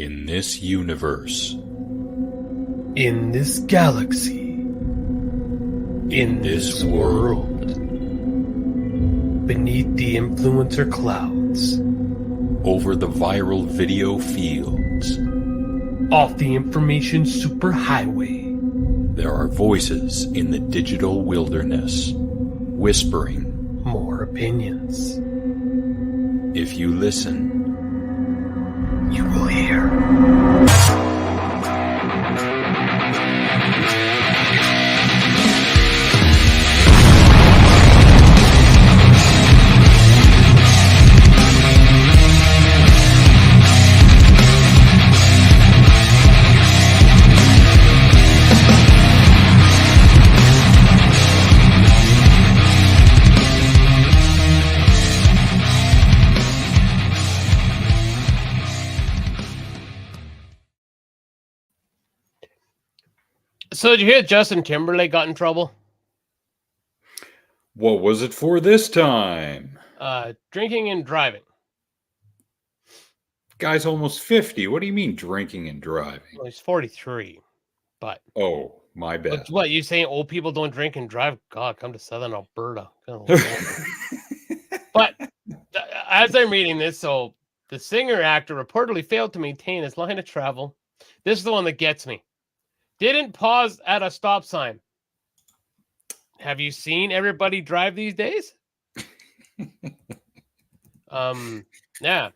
In this universe, in this galaxy, in this world, beneath the influencer clouds, over the viral video fields, off the information superhighway, there are voices in the digital wilderness, whispering more opinions. If you listen, you will hear. So did you hear Justin Timberlake got in trouble? What was it for this time? Drinking and driving. Guy's almost 50. What do you mean drinking and driving? Well, he's 43, but... Oh, my bad. What, you saying old people don't drink and drive? God, come to Southern Alberta. But as I'm reading this, so the singer-actor reportedly failed to maintain his line of travel. This is the one that gets me. Didn't pause at a stop sign. Have you seen everybody drive these days? Yeah.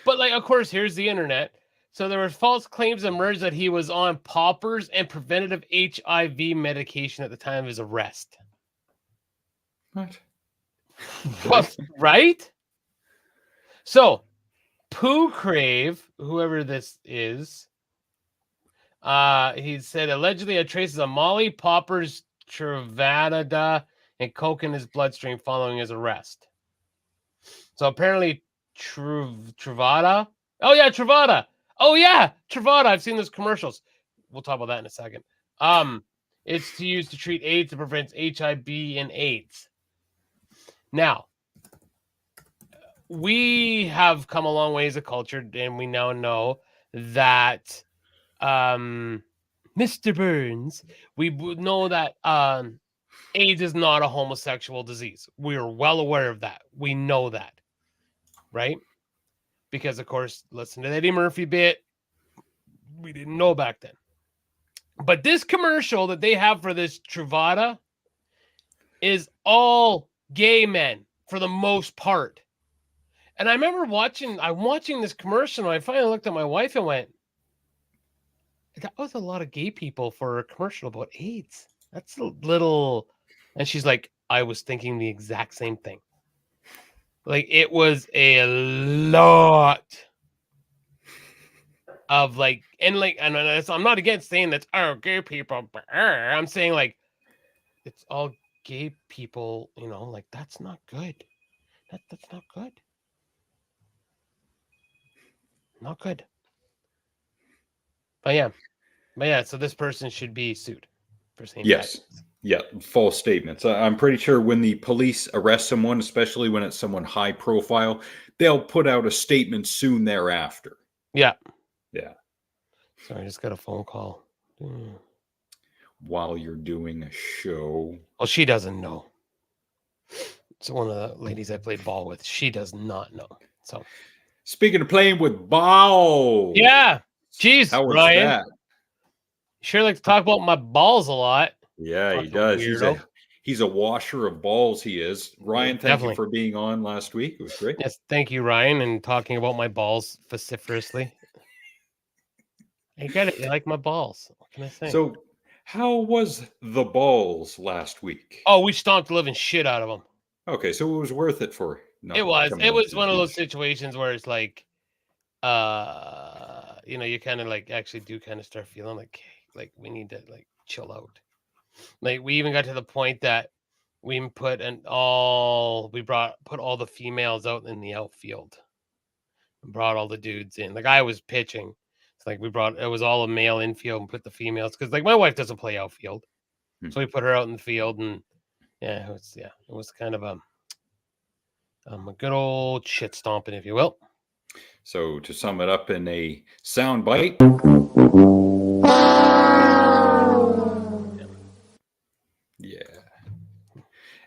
But, like, of course, here's the internet. So there were false claims emerged that he was on poppers and preventative HIV medication at the time of his arrest. What? What? Right? So, Pooh Crave, whoever this is, he said allegedly had traces of Molly, poppers, Truvada, and coke in his bloodstream following his arrest. So apparently Truvada. Oh yeah, Truvada. Oh yeah, Truvada. I've seen those commercials. We'll talk about that in a second. It's to use to treat AIDS and prevent HIV and AIDS. Now, we have come a long way as a culture, and we now know that Mr. Burns, we know that AIDS is not a homosexual disease. We're well aware of that. We know that, right? Because, of course, listen to the Eddie Murphy bit. We didn't know back then. But this commercial that they have for this Truvada is all gay men for the most part. And I remember I'm watching this commercial, and I finally looked at my wife and went, that was a lot of gay people for a commercial about AIDS. That's a little... And she's like, I was thinking the exact same thing. Like, it was a lot of, like... And, like, and I'm not against saying that's, oh, gay people. I'm saying, like, it's all gay people, you know, like, that's not good. That's not good. Not good. But yeah, so this person should be sued for saying yes. Yeah, false statements. I'm pretty sure when the police arrest someone, especially when it's someone high profile, they'll put out a statement soon thereafter. Yeah. Yeah. Sorry, I just got a phone call. While you're doing a show. Well, she doesn't know. It's one of the ladies I played ball with. She does not know. So, speaking of playing with balls. Yeah. Jeez, how was Ryan. That? Sure like to talk about my balls a lot. Yeah, Fucking he does. He's a washer of balls, he is. Ryan, thank you for being on last week. It was great. Yes, thank you, Ryan, and talking about my balls vociferously. I get it. You like my balls. What can I say? So, how was the balls last week? Oh, we stomped the living shit out of them. Okay, so it was worth it for... It was one of those situations where it's like, you know, you kind of like actually do kind of start feeling like we need to like chill out. Like we even got to the point that we put all the females out in the outfield and brought all the dudes in. Like I was pitching. It's like it was all a male infield and put the females, because like my wife doesn't play outfield. So we put her out in the field, and it was kind of a good old shit stomping, if you will. So to sum it up in a sound bite. Yeah.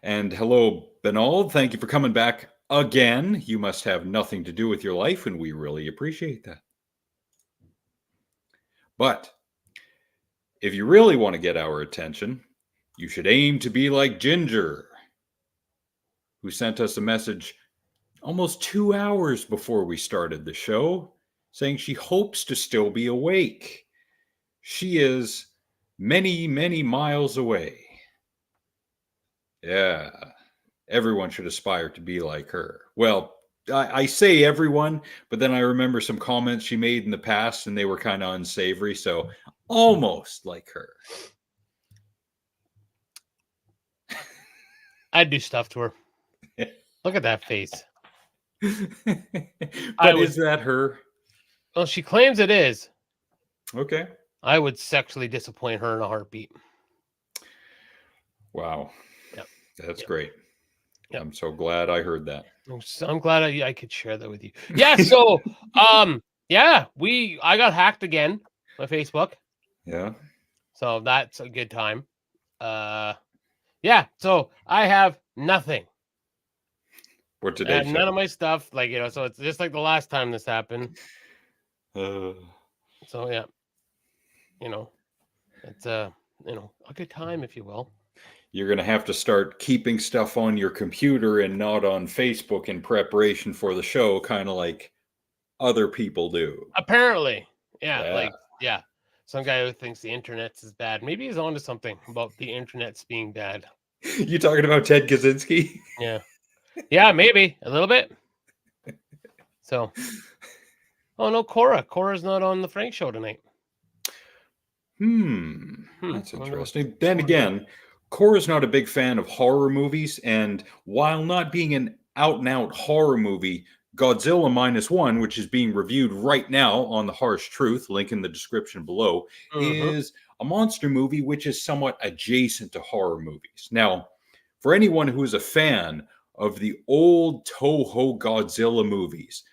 And hello, Benald. Thank you for coming back again. You must have nothing to do with your life, and we really appreciate that. But if you really want to get our attention, you should aim to be like Ginger, who sent us a message almost 2 hours before we started the show, saying she hopes to still be awake. She is many, many miles away. Yeah, everyone should aspire to be like her. Well, I say everyone, but then I remember some comments she made in the past and they were kind of unsavory, so almost like her. I'd do stuff to her. Look at that face. But is that her? Well, she claims it is. Okay. I would sexually disappoint her in a heartbeat. Wow. Yep. That's great. Yep. I'm so glad I heard that. I'm glad I could share that with you. Yeah, so yeah, I got hacked again, my Facebook. Yeah. So that's a good time. Yeah, so I have nothing. What did they none of my stuff, like, so it's just like the last time this happened. So yeah. It's a good time, if you will. You're going to have to start keeping stuff on your computer and not on Facebook in preparation for the show, kind of like other people do. Apparently. Yeah. Some guy who thinks the internet's is bad. Maybe he's onto something about the internet's being bad. You talking about Ted Kaczynski? Yeah. Yeah, maybe. A little bit. So. Oh, no, Cora. Cora's not on the Frank show tonight. That's interesting. Then again, Cora's not a big fan of horror movies, and while not being an out-and-out horror movie, Godzilla -1, which is being reviewed right now on The Harsh Truth, link in the description below, is a monster movie which is somewhat adjacent to horror movies. Now, for anyone who is a fan of the old Toho Godzilla movies,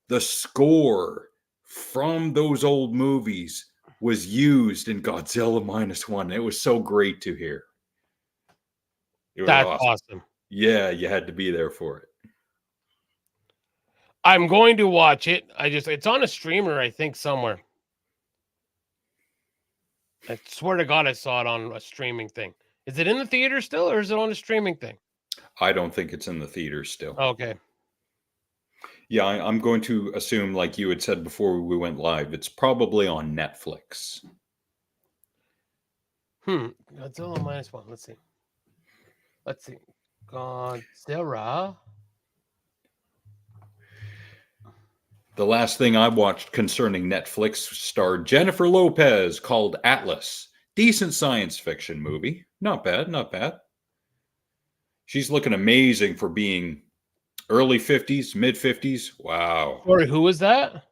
the score from those old movies was used in Godzilla -1. It was so great to hear. It was awesome. Yeah, you had to be there for it. I'm going to watch it. It's on a streamer, I think, somewhere. I swear to God, I saw it on a streaming thing. Is it in the theater still, or is it on a streaming thing? I don't think it's in the theaters still. Okay. Yeah, I'm going to assume, like you had said before we went live, it's probably on Netflix. Godzilla -1. Let's see. Godzilla. The last thing I watched concerning Netflix starred Jennifer Lopez, called Atlas. Decent science fiction movie. Not bad, not bad. She's looking amazing for being early 50s, mid 50s. Wow. Sorry, who was that?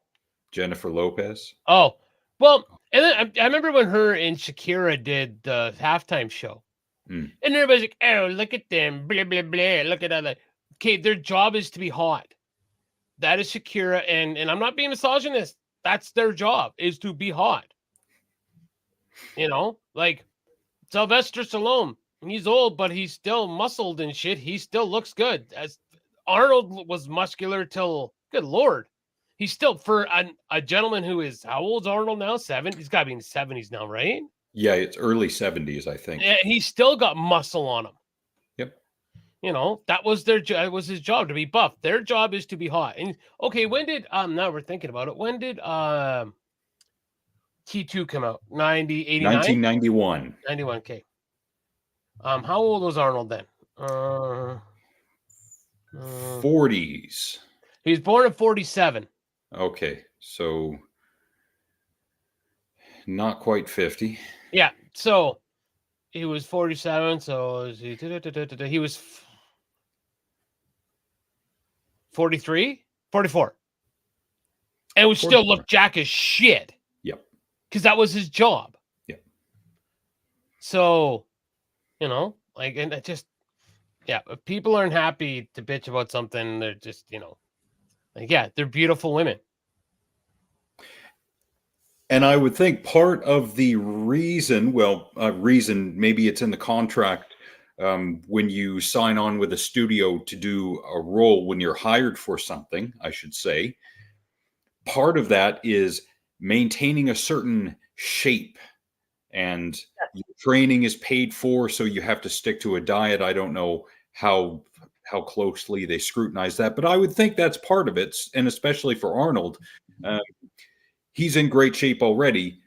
Jennifer Lopez. Oh, well, and then I remember when her and Shakira did the halftime show. And everybody's like, oh, look at them. Blah, blah, blah. Look at that. Okay, their job is to be hot. That is Shakira, and I'm not being misogynist. That's their job, is to be hot. Like Sylvester Stallone. He's old, but he's still muscled and shit. He still looks good. As Arnold was muscular till, good Lord. He's still, for a gentleman who is, how old's Arnold now? 7? He's got to be in the 70s now, right? Yeah, it's early 70s, I think. And he's still got muscle on him. Yep. That was was his job, to be buff. Their job is to be hot. And okay, when did now we're thinking about it. When did T2 come out? 89? 1991. 91, okay. How old was Arnold then? 40s. He was born in 47. Okay, so not quite 50. Yeah, so he was 47, so he was 43? 44. And would still look jack as shit. Yep. Because that was his job. Yep. So, and it just, yeah, if people aren't happy to bitch about something, they're just, they're beautiful women. And I would think part of the reason, maybe it's in the contract when you sign on with a studio to do a role when you're hired for something, I should say. Part of that is maintaining a certain shape, and your training is paid for, so you have to stick to a diet. I don't know how closely they scrutinize that, but I would think that's part of it, and especially for Arnold. Uh, he's in great shape already,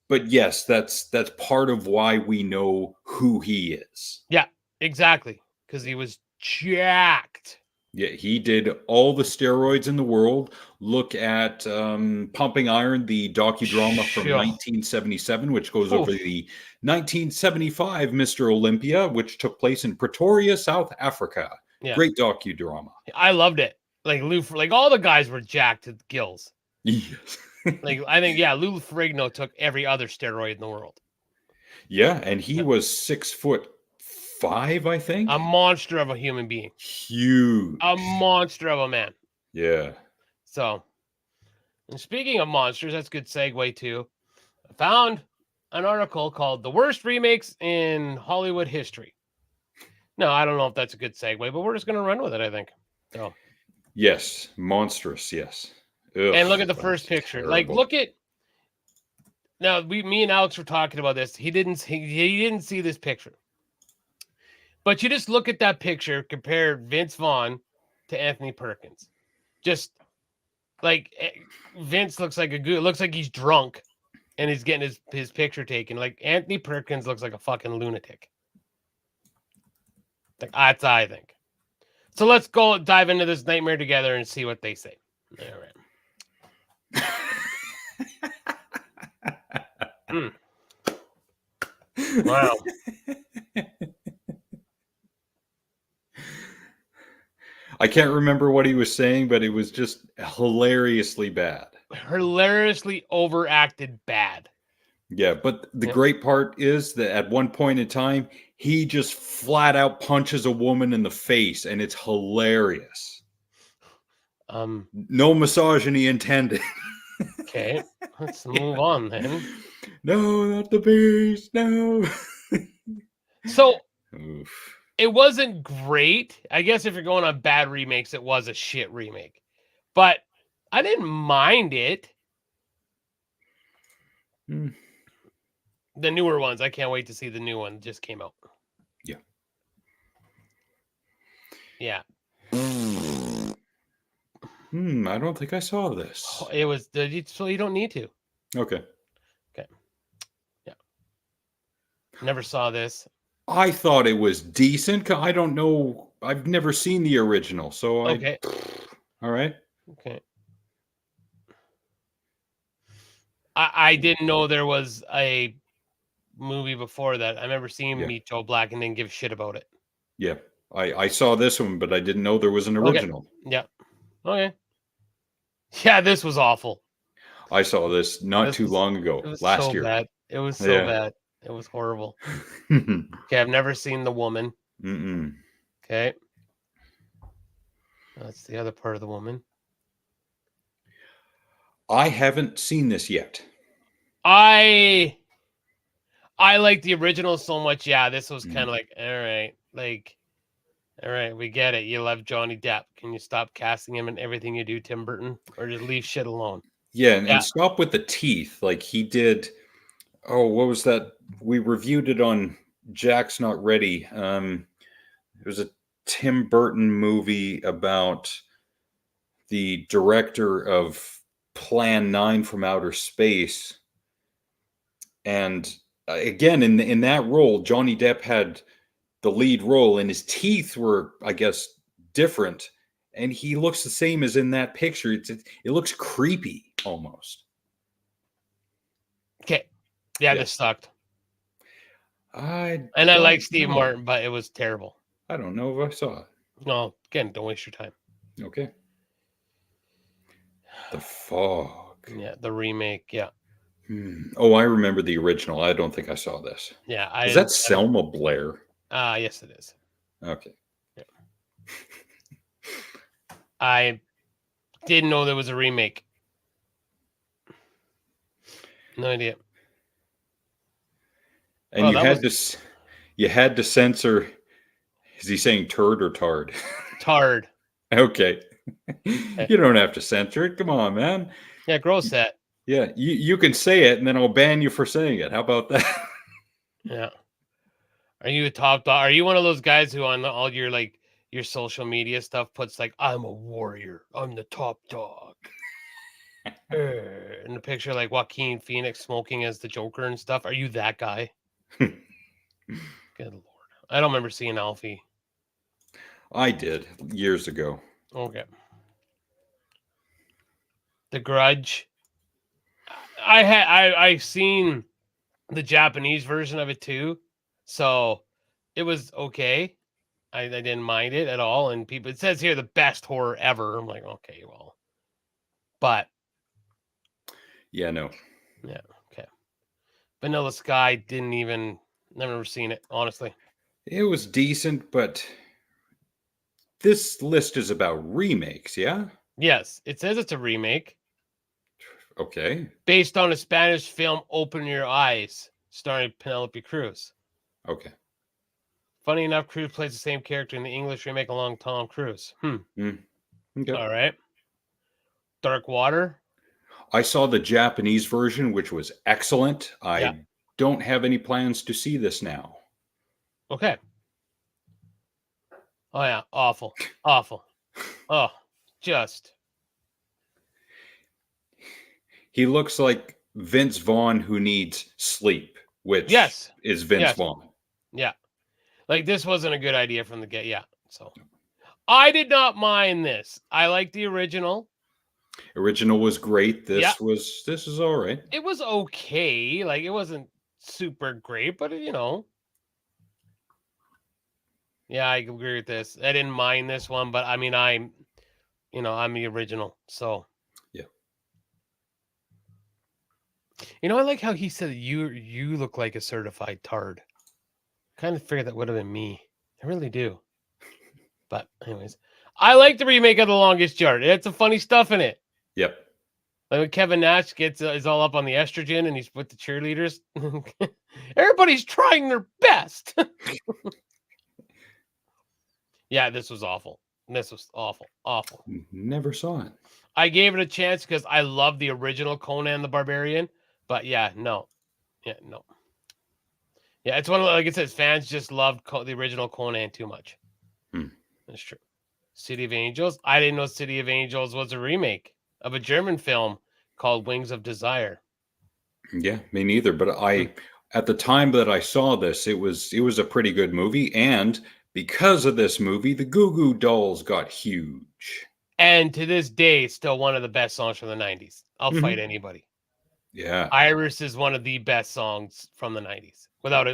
but yes, that's part of why we know who he is. Yeah, exactly. Because he was jacked. Yeah, he did all the steroids in the world. Look at Pumping Iron, the docudrama from Sure. 1977, which goes over Oof. the 1975 Mr. Olympia, which took place in Pretoria, South Africa. Yeah. Great docudrama. I loved it. Like like all the guys were jacked to the gills. Yes. Like I think, yeah, Lou Ferrigno took every other steroid in the world. Yeah, and he was 6'5", I think. A monster of a human being. Huge. A monster of a man. Yeah. So, and speaking of monsters, that's a good segue too. I found an article called "The Worst Remakes in Hollywood History." No, I don't know if that's a good segue, but we're just going to run with it, I think. So, Yes, monstrous. Yes. Ugh, and look at the first picture. terrible. Like, look at now. Me and Alex were talking about this. He didn't see this picture, but you just look at that picture. Compare Vince Vaughn to Anthony Perkins. Just like Vince looks like looks like he's drunk, and he's getting his picture taken. Like Anthony Perkins looks like a fucking lunatic. Like that's I think. So let's go dive into this nightmare together and see what they say. All right. Wow. I can't remember what he was saying, but it was just hilariously bad. Hilariously overacted bad. Yeah, but the great part is that at one point in time, he just flat out punches a woman in the face, and it's hilarious. No misogyny intended. Okay, let's move on then. No, not the beast. No. So Oof. it wasn't great. I guess if you're going on bad remakes, it was a shit remake. But I didn't mind it. Hmm. The newer ones, I can't wait to see the new one. Just came out. Yeah. Yeah. I don't think I saw this. It was so you don't need to. Okay. Okay. Yeah. Never saw this. I thought it was decent. I don't know. I've never seen the original, so Okay. All right. Okay. I didn't know there was a movie before that. I remember seeing Meet Joe Black and didn't give a shit about it. Yeah. I saw this one, but I didn't know there was an original. Okay. Yeah. Okay. Yeah, this was awful. I saw this not too long ago. It was Last so year. bad. It was so bad. It was horrible. Okay, I've never seen The Woman. Mm-mm. Okay. That's the other part of The Woman. I haven't seen this yet. I like the original so much. Yeah, this was kind of like, all right. Like, all right, we get it. You love Johnny Depp. Can you stop casting him in everything you do, Tim Burton? Or just leave shit alone? Yeah, and stop with the teeth. Like he did. Oh, what was that? We reviewed it on Jack's Not Ready. It was a Tim Burton movie about the director of Plan 9 from Outer Space. And again, in that role, Johnny Depp had the lead role, and his teeth were, I guess, different. And he looks the same as in that picture. It looks creepy almost. Okay. Yeah, this sucked. I like Steve Martin, but it was terrible. I don't know if I saw it. No, again, don't waste your time. Okay. The Fog. Yeah, the remake. Yeah. Oh, I remember the original. I don't think I saw this. Yeah. Is that Selma Blair? Yes, it is. Okay. Yeah. I didn't know there was a remake. No idea. And Oh, you that had was to you had to censor. Is he saying turd or tard? Tard. Okay. Okay. You don't have to censor it. Come on, man. Yeah, gross that. Yeah, you can say it, and then I'll ban you for saying it. How about that? Yeah. Are you a top dog? Are you one of those guys who on all your your social media stuff puts like, I'm a warrior, I'm the top dog. In the picture like Joaquin Phoenix smoking as the Joker and stuff. Are you that guy? Good Lord. I don't remember seeing Alfie. I did years ago. Okay. The Grudge. I seen the Japanese version of it too. So it was okay. I didn't mind it at all. And people, it says here the best horror ever. I'm like, okay, well, but Yeah, no. yeah, okay. Vanilla Sky didn't even, never seen it, honestly. It was decent, but this list is about remakes, yeah? Yes, it says it's a remake Okay. based on a Spanish film, Open Your Eyes, starring Penelope Cruz. Okay. Funny enough, Cruz plays the same character in the English remake along Tom Cruise. Okay. All right. Dark Water. I saw the Japanese version, which was excellent. I Yeah. don't have any plans to see this now. Okay. Oh yeah, awful, awful. Oh, just. He looks like Vince Vaughn who needs sleep, which Yes. is Vince Yes. Vaughn. Yeah. Like this wasn't a good idea from the get. Yeah. So I did not mind this. I like the original. Original was great. Yeah. This is all right. It was okay. Like it wasn't super great, but yeah, I agree with this. I didn't mind this one, but I mean, I'm the original. So Yeah. I like how he said you look like a certified tard. Kind of figured that would have been me. I really do. But anyways, I like the remake of The Longest Yard. It's some funny stuff in it. Yep. Like when Kevin Nash is all up on the estrogen and he's with the cheerleaders. Everybody's trying their best. Yeah, this was awful. This was awful. Awful. Never saw it. I gave it a chance because I love the original Conan the Barbarian. But yeah, no. Yeah, no. Yeah, it's one of like it says, fans just loved the original Conan too much. That's true. City of Angels. I didn't know City of Angels was a remake of a German film called Wings of Desire. Yeah, me neither. But at the time that I saw this, it was a pretty good movie, and because of this movie, the Goo Goo Dolls got huge. And to this day, still one of the best songs from the 90s. I'll fight anybody. Yeah. Iris is one of the best songs from the 90s, without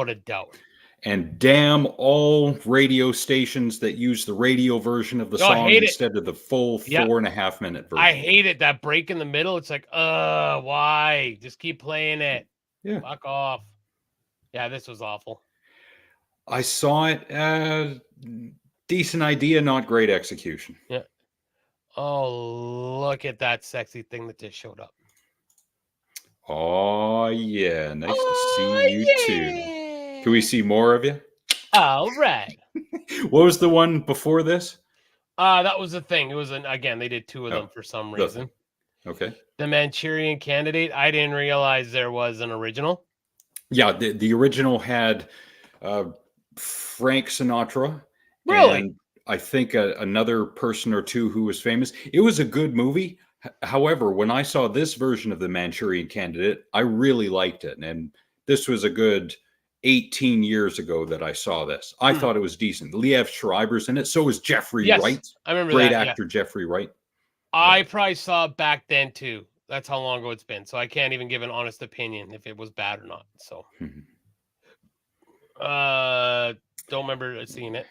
a doubt. And damn all radio stations that use the radio version of the song instead of the full 4.5 minute version. I hate it. That break in the middle. It's like, why? Just keep playing it. Yeah. Fuck off. Yeah, this was awful. I saw it. Decent idea, not great execution. Yeah. Oh, look at that sexy thing that just showed up. Oh, yeah. Nice to see you too. Can we see more of you? All right. What was the one before this? That was the thing. It was again, they did two of them for some reason. Okay. The Manchurian Candidate. I didn't realize there was an original. Yeah, the original had Frank Sinatra. Really? And I think another person or two who was famous. It was a good movie. However, when I saw this version of the Manchurian Candidate, I really liked it. And this was a good 18 years ago that I saw this. I thought it was decent. Liev Schreiber's in it. So is Jeffrey Wright. I remember Great that, actor, Jeffrey Wright. I probably saw it back then too. That's how long ago it's been. So I can't even give an honest opinion if it was bad or not. So don't remember seeing it.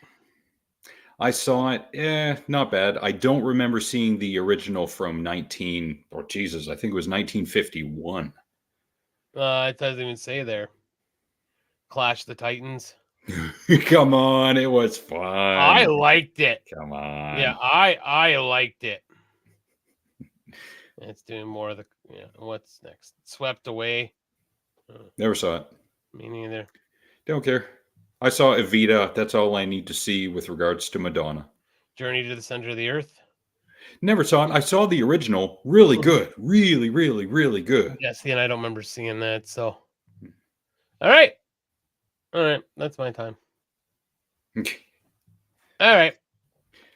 I saw it. Not bad. I don't remember seeing the original from I think it was 1951. It doesn't even say there. Clash the Titans. Come on, it was fun. I liked it. Come on. Yeah, I liked it. It's doing more of the Yeah. What's next? Swept Away. Never saw it. Me neither. Don't care. I saw Evita. That's all I need to see with regards to Madonna. Journey to the Center of the Earth. Never saw it. I saw the original. Really good. Really, really, really good. Yeah, see, and I don't remember seeing that. So, all right. That's my time. All right.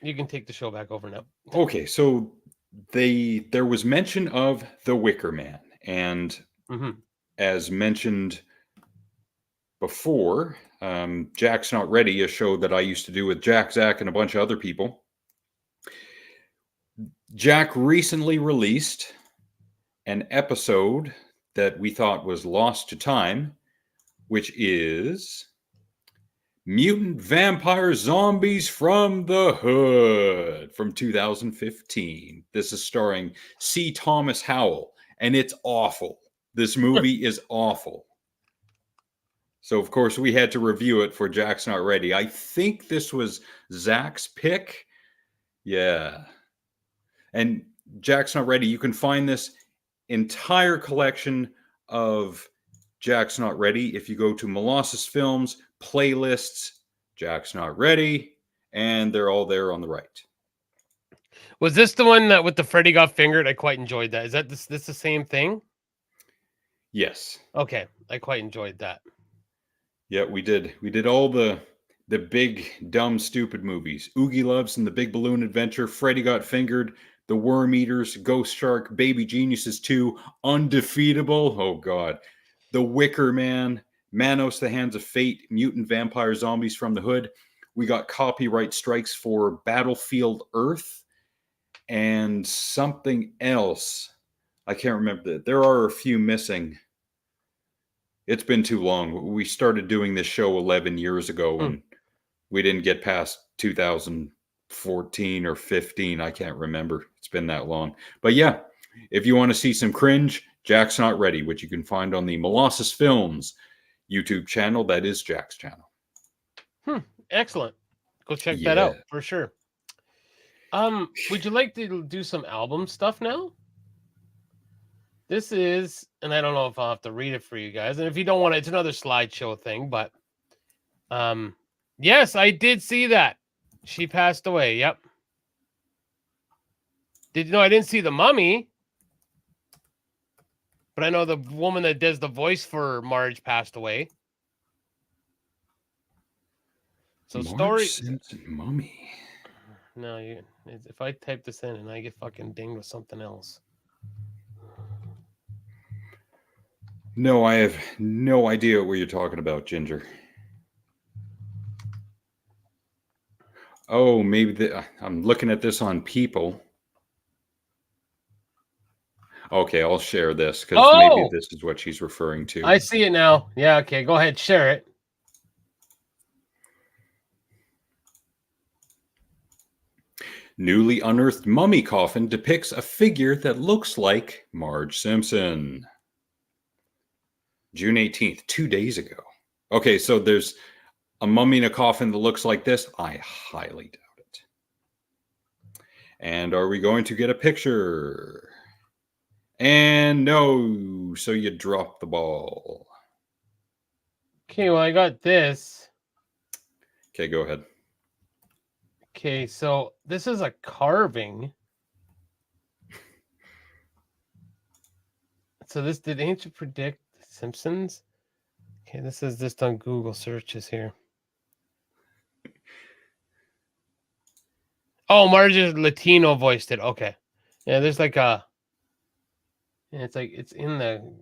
You can take the show back over now. Okay, so there was mention of The Wicker Man, and as mentioned before, Jack's Not Ready, a show that I used to do with Jack, Zach, and a bunch of other people. Jack recently released an episode that we thought was lost to time, which is Mutant Vampire Zombies from the Hood from 2015. This is starring C. Thomas Howell, and it's awful. This movie is awful. So, of course, we had to review it for Jack's Not Ready. I think this was Zach's pick. Yeah. And Jack's Not Ready, you can find this entire collection of Jack's Not Ready if you go to Molossus Films, playlists, Jack's Not Ready, and they're all there on the right. Was this the one that with the Freddy got fingered? I quite enjoyed that. Is that this the same thing? Yes. Okay, I quite enjoyed that. Yeah, we did. We did all the big, dumb, stupid movies. Oogie Loves and the Big Balloon Adventure, Freddy Got Fingered, The Worm Eaters, Ghost Shark, Baby Geniuses 2, Undefeatable, oh God, The Wicker Man, Manos, The Hands of Fate, Mutant Vampire Zombies from the Hood. We got copyright strikes for Battlefield Earth and something else. I can't remember. There are a few missing. It's been too long. We started doing this show 11 years ago and we didn't get past 2014 or 15. I can't remember. It's been that long. But yeah, if you want to see some cringe, Jack's Not Ready, which you can find on the Molossus Films YouTube channel. That is Jack's channel. Excellent. Go check that out for sure. Would you like to do some album stuff now? This is, and I don't know if I'll have to read it for you guys. And if you don't want it, it's another slideshow thing. But yes, I did see that. She passed away. Yep. Did you know I didn't see the mummy? But I know the woman that does the voice for Marge passed away. So Marge Simpson mummy. No, if I type this in and I get fucking dinged with something else. No, I have no idea what you're talking about, Ginger. Oh, maybe I'm looking at this on People. Okay, I'll share this because maybe this is what she's referring to. I see it now. Yeah, okay, go ahead, share it. Newly unearthed mummy coffin depicts a figure that looks like Marge Simpson. June 18th, 2 days ago. Okay, so there's a mummy in a coffin that looks like this. I highly doubt it. And are we going to get a picture? And no, so you dropped the ball. Okay, well, I got this. Okay, go ahead. Okay, so this is a carving. So this did ancient predict the Simpsons? Okay, this is just on Google searches here. Oh, Marge's Latino voiced it. Okay. Yeah, there's like a... Yeah, it's like, it's in the...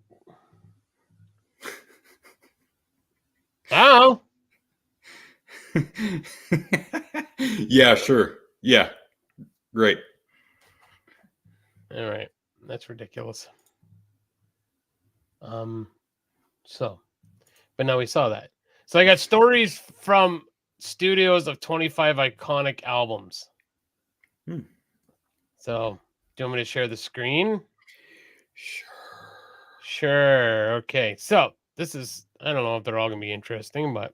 Oh! Yeah, sure. Yeah. Great. All right. That's ridiculous. So, but now we saw that. So I got stories from studios of 25 iconic albums. So, do you want me to share the screen? Sure. Okay. So, this is, I don't know if they're all going to be interesting, but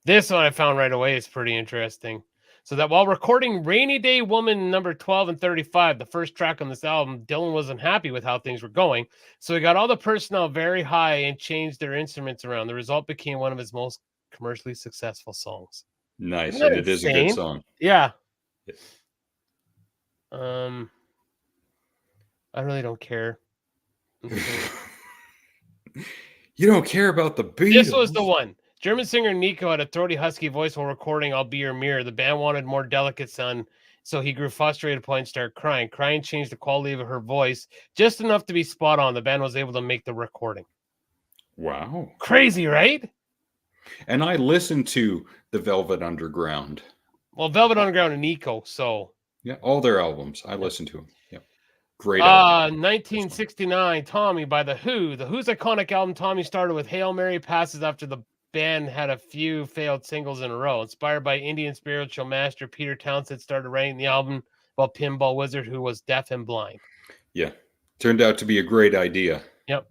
this one I found right away is pretty interesting. So that while recording Rainy Day Woman number 12 and 35, the first track on this album, Dylan wasn't happy with how things were going. So he got all the personnel very high and changed their instruments around. The result became one of his most commercially successful songs. Nice. Isn't And that it is a good insane? song. Yeah. I really don't care. You don't care about the Beatles. This was the one. German singer Nico had a throaty, husky voice while recording I'll Be Your Mirror. The band wanted more delicate sound, so he grew frustrated to the point and started crying. Crying changed the quality of her voice just enough to be spot on. The band was able to make the recording. Wow. Crazy, right? And I listened to the Velvet Underground. Well, Velvet Underground and Nico, so. Yeah, all their albums. I listened to them. Yeah. Great album. 1969, Tommy by The Who. The Who's iconic album Tommy started with Hail Mary passes after the band had a few failed singles in a row. Inspired by Indian spiritual master Peter Townsend started writing the album about Pinball Wizard, who was deaf and blind. Yeah. Turned out to be a great idea. Yep.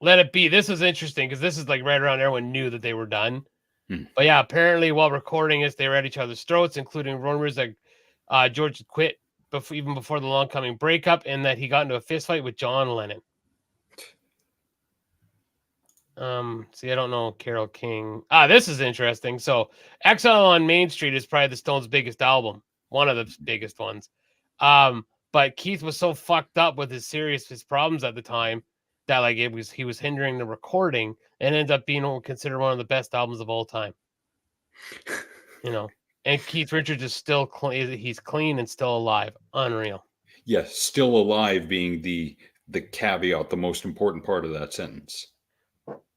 Let It Be. This was interesting because this is like right around everyone knew that they were done. But yeah, apparently while recording this, they were at each other's throats, including rumors that George had quit even before the long coming breakup, and that he got into a fist fight with John Lennon. See, I don't know Carole King. This is interesting. So Exile on Main Street is probably the Stones' biggest album, one of the biggest ones. But Keith was so fucked up with his problems at the time that like he was hindering the recording, and ended up being considered one of the best albums of all time. You know, and Keith Richards is still he's clean and still alive. Unreal. Yes, still alive being the caveat, the most important part of that sentence.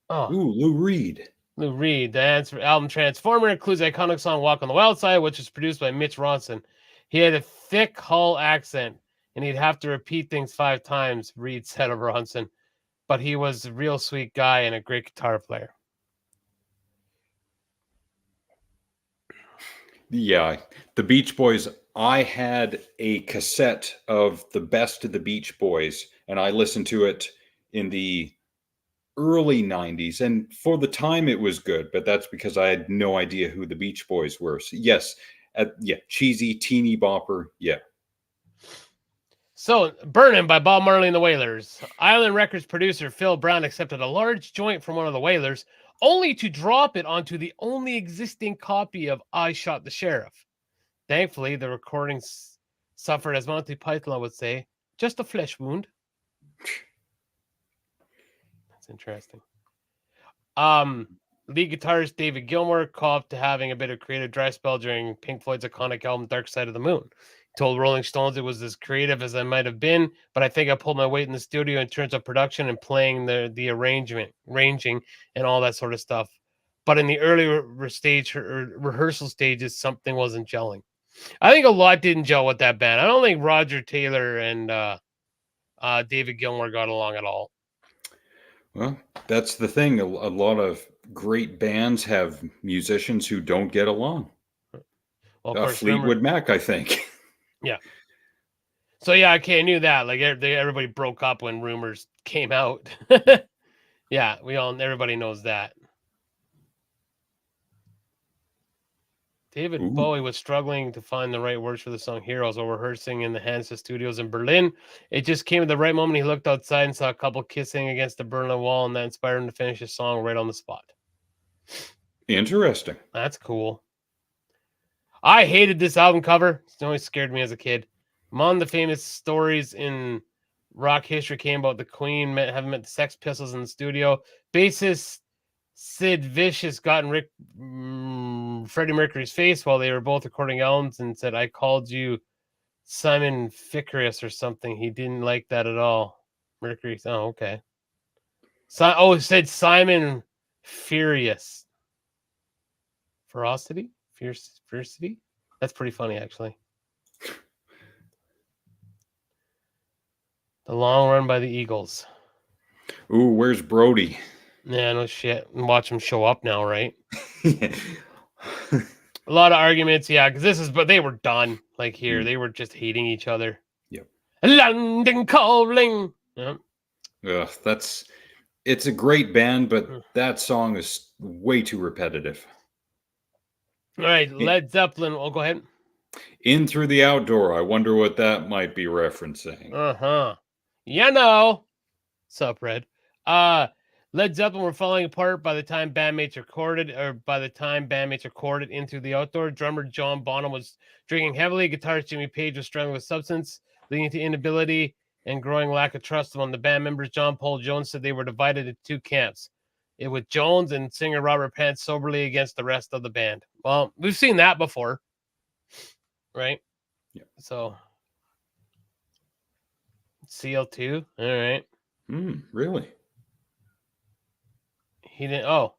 Oh, ooh, Lou Reed. Lou Reed. The album Transformer includes the iconic song "Walk on the Wild Side," which was produced by Mitch Ronson. He had a thick Hull accent, and he'd have to repeat things 5 times. Reed said of Ronson, but he was a real sweet guy and a great guitar player. Yeah, the Beach Boys. I had a cassette of the best of the Beach Boys, and I listened to it in the early 90s. And for the time, it was good, but that's because I had no idea who the Beach Boys were. So yes, cheesy, teeny bopper. Yeah. So, Burnin' by Bob Marley and the Wailers. Island Records producer Phil Brown accepted a large joint from one of the Wailers, only to drop it onto the only existing copy of I Shot the Sheriff. Thankfully, the recording suffered, as Monty Python would say, just a flesh wound. That's interesting. Lead guitarist David Gilmour called to having a bit of creative dry spell during Pink Floyd's iconic album Dark Side of the Moon. He told Rolling Stones it was as creative as I might have been, but I think I pulled my weight in the studio in terms of production and playing the arranging and all that sort of stuff. But in the early rehearsal stages, something wasn't gelling. I think a lot didn't gel with that band. I don't think Roger Taylor and David Gilmour got along at all. Well, that's the thing. A lot of great bands have musicians who don't get along. Well, of course, Fleetwood Mac, I think. Yeah. So yeah, okay, I knew that. Like everybody broke up when rumors came out. Yeah, everybody knows that. David Bowie was struggling to find the right words for the song Heroes while rehearsing in the Hansa Studios in Berlin. It just came at the right moment. He looked outside and saw a couple kissing against the Berlin Wall, and that inspired him to finish his song right on the spot. Interesting. That's cool. I hated this album cover. It always scared me as a kid. Among the famous stories in rock history came about the Queen having met the Sex Pistols in the studio. Bassist Sid Vicious got in Freddie Mercury's face while they were both recording albums and said, "I called you Simon Ficarius or something." He didn't like that at all. Mercury, oh, okay. It said Simon Furious. Ferocity? Fiercity? That's pretty funny, actually. The Long Run by the Eagles. Ooh, where's Brody? Yeah, no shit. And watch him show up now, right? A lot of arguments, yeah, because but they were done. Like here, they were just hating each other. Yep. London Calling. Yep. Ugh, it's a great band, but that song is way too repetitive. All right, Led Zeppelin. Oh, go ahead. In Through the Outdoor. I wonder what that might be referencing. You know. Sup, Red. Led Zeppelin were falling apart by the time bandmates recorded, In Through the Outdoor. Drummer John Bonham was drinking heavily. Guitarist Jimmy Page was struggling with substance, leading to inability and growing lack of trust among the band members. John Paul Jones said they were divided into two camps, with Jones and singer Robert Plant soberly against the rest of the band. Well, we've seen that before, right? Yeah. So CL2, all right. Really? He didn't. Oh,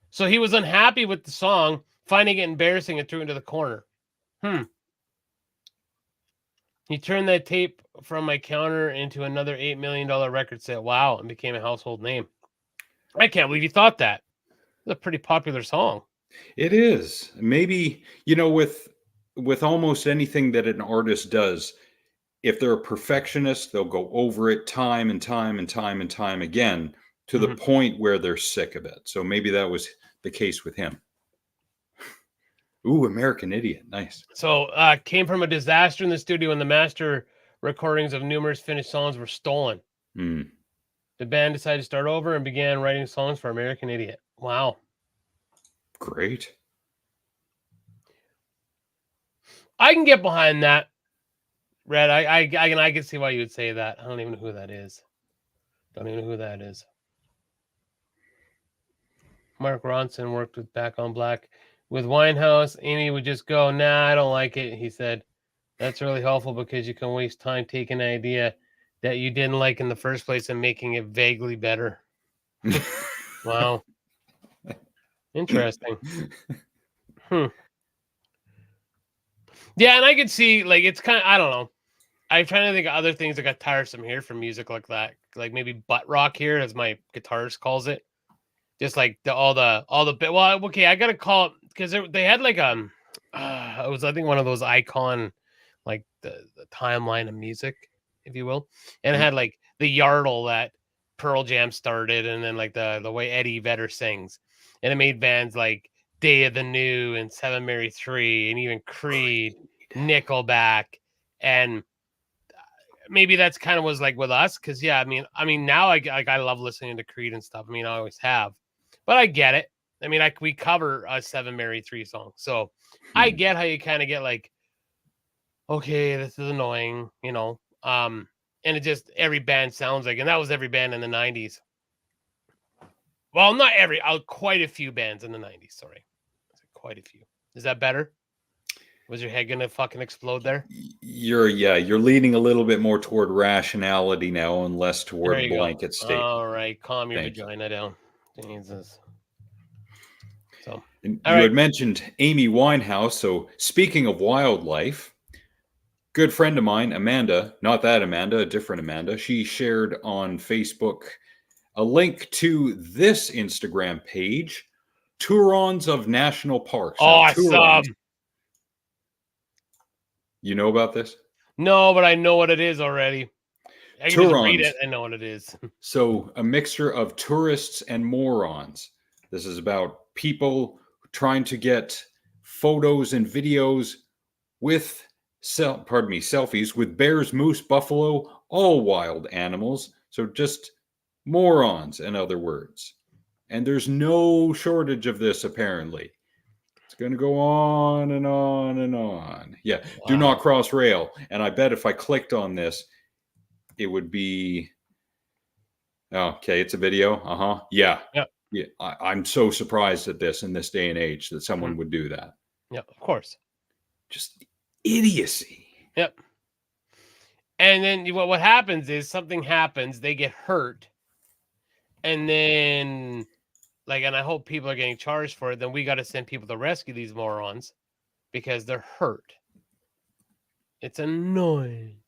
so he was unhappy with the song, finding it embarrassing, and threw it into the corner. He turned that tape from my counter into another $8 million record set. Wow, and became a household name. I can't believe you thought that. It's a pretty popular song. It is. Maybe, with almost anything that an artist does, if they're a perfectionist, they'll go over it time and time and time and time again to the point where they're sick of it. So maybe that was the case with him. Ooh, American Idiot. Nice. So came from a disaster in the studio, and the master recordings of numerous finished songs were stolen. The band decided to start over and began writing songs for American Idiot. Wow. Great. I can get behind that, Red. I can see why you would say that. I don't even know who that is. Mark Ronson worked with Back on Black. With Winehouse, Amy would just go, "Nah, I don't like it." He said, "That's really helpful because you can waste time taking an idea that you didn't like in the first place and making it vaguely better." Wow. Interesting. Yeah, and I could see, like, it's kind of, I don't know. I'm trying to think of other things that got tiresome here from music like that. Like maybe butt rock here, as my guitarist calls it. Just like all the bit. Well, okay, I gotta call it because they had like it was, I think, one of those icon, like the timeline of music, if you will, and it had like the Yardle that Pearl Jam started, and then like the way Eddie Vedder sings, and it made bands like Day of the New and Seven Mary 3 and even Creed, Nickelback, and maybe that's kind of was like with us, because I mean now I love listening to Creed and stuff. I mean, I always have, but I get it. I mean, we cover a Seven Mary 3 song, so I get how you kind of get like, okay, this is annoying, and it just, every band sounds like, and that was every band in the 90s. Well, not every, quite a few bands in the 90s. Sorry, quite a few. Is that better? Was your head gonna fucking explode there? You're leaning a little bit more toward rationality now and less toward blanket statement. All right, calm your vagina down. Jesus. So, you had mentioned Amy Winehouse. So speaking of wildlife, good friend of mine, Amanda, not that Amanda, a different Amanda, she shared on Facebook a link to this Instagram page, Tourons of National Parks. Awesome. You know about this? No, but I know what it is already. I can just read it. I know what it is. So a mixture of tourists and morons. This is about people trying to get photos and videos with, selfies with bears, moose, buffalo, all wild animals. So just morons, in other words. And there's no shortage of this, apparently. It's going to go on and on and on. Yeah, wow. Do not cross rail. And I bet if I clicked on this, it would be... Okay, it's a video. Yeah. I'm so surprised at this in this day and age that someone would do that. Yeah, of course. Just idiocy. Yep. And then what happens is something happens, they get hurt, and then, like, and I hope people are getting charged for it. Then we got to send people to rescue these morons because they're hurt. It's annoying.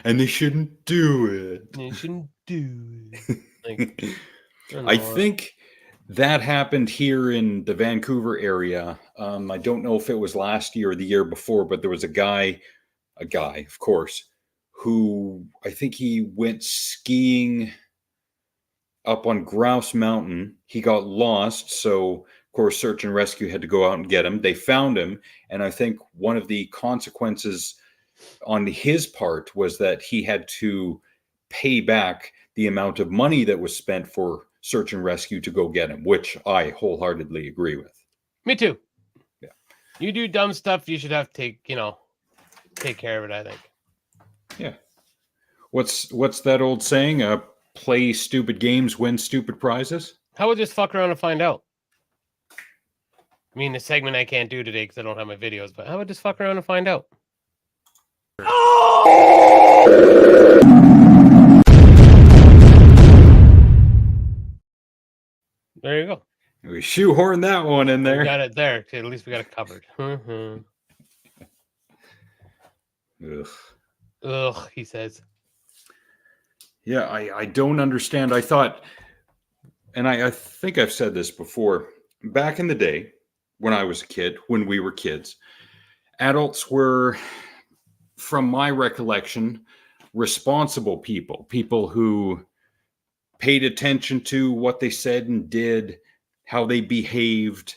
And they shouldn't do it. Like, I think that happened here in the Vancouver area. I don't know if it was last year or the year before, but there was a guy, of course, who I think he went skiing up on Grouse Mountain. He got lost, so course, search and rescue had to go out and get him. They found him. And I think one of the consequences on his part was that he had to pay back the amount of money that was spent for search and rescue to go get him, which I wholeheartedly agree with. Me too. Yeah. You do dumb stuff, you should have to take care of it, I think. Yeah. What's that old saying? Play stupid games, win stupid prizes. How about just fuck around and find out? I mean, the segment I can't do today because I don't have my videos, but how about just fuck around and find out? There you go. We shoehorn that one in there. We got it there. Okay, at least we got it covered. Ugh. Ugh, he says. Yeah, I don't understand. I thought, and I think I've said this before, back in the day when I was a kid, when we were kids, adults were, from my recollection, responsible people who paid attention to what they said and did, how they behaved,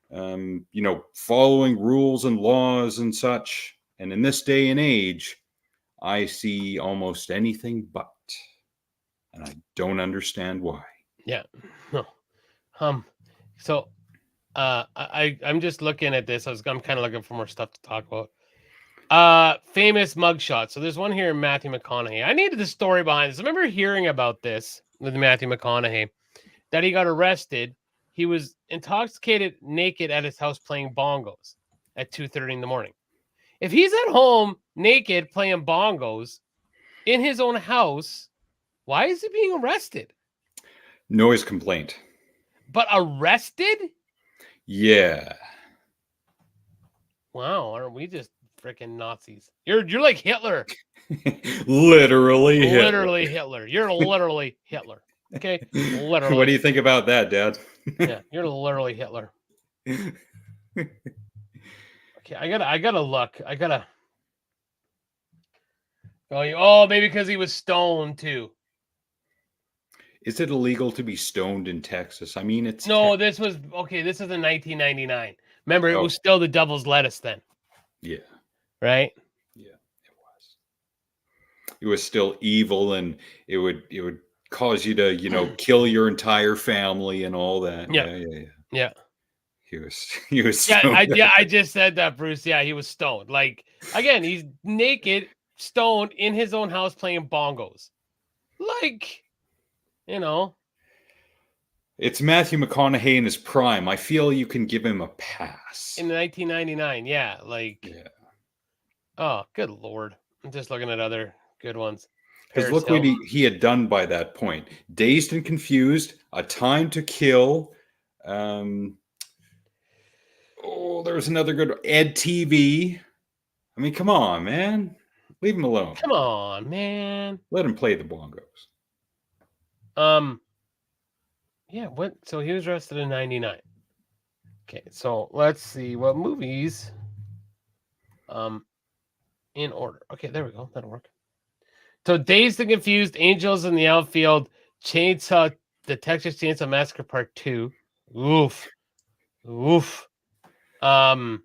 following rules and laws and such. And in this day and age, I see almost anything but. And I don't understand why. Yeah. No. So I'm just looking at this. I'm kind of looking for more stuff to talk about. Famous mugshot. So there's one here in Matthew McConaughey. I needed the story behind this. I remember hearing about this with Matthew McConaughey, that he got arrested. He was intoxicated, naked at his house playing bongos at 2:30 in the morning. If he's at home naked playing bongos in his own house, why is he being arrested? Noise complaint. But arrested? Yeah. Wow, aren't we just freaking Nazis? You're like Hitler. Literally Hitler. Literally Hitler. You're literally Hitler. Okay? Literally. What do you think about that, Dad? Yeah, you're literally Hitler. Okay, I gotta look. Oh, maybe because he was stoned too. Is it illegal to be stoned in Texas? I mean, it's this was in 1999. Remember, it was still the devil's lettuce then. Yeah. Right? Yeah, it was. It was still evil, and it would cause you to, kill your entire family and all that. Yeah. He was stoned. Yeah, I just said that, Bruce. Yeah, he was stoned. Like, again, he's naked, stoned in his own house playing bongos. Like, It's Matthew McConaughey in his prime. I feel you can give him a pass. In 1999, yeah. Oh, good Lord. I'm just looking at other good ones. Because look what he had done by that point. Dazed and Confused, A Time to Kill. There was another good one. A.T.G.M. I mean, come on, man. Leave him alone. Come on, man. Let him play the bongos. Yeah, what? So he was arrested in 99. Okay, so let's see what movies. In order. Okay, there we go. That'll work. So Dazed and Confused, Angels in the Outfield, The Texas Chainsaw Massacre Part 2. Oof. So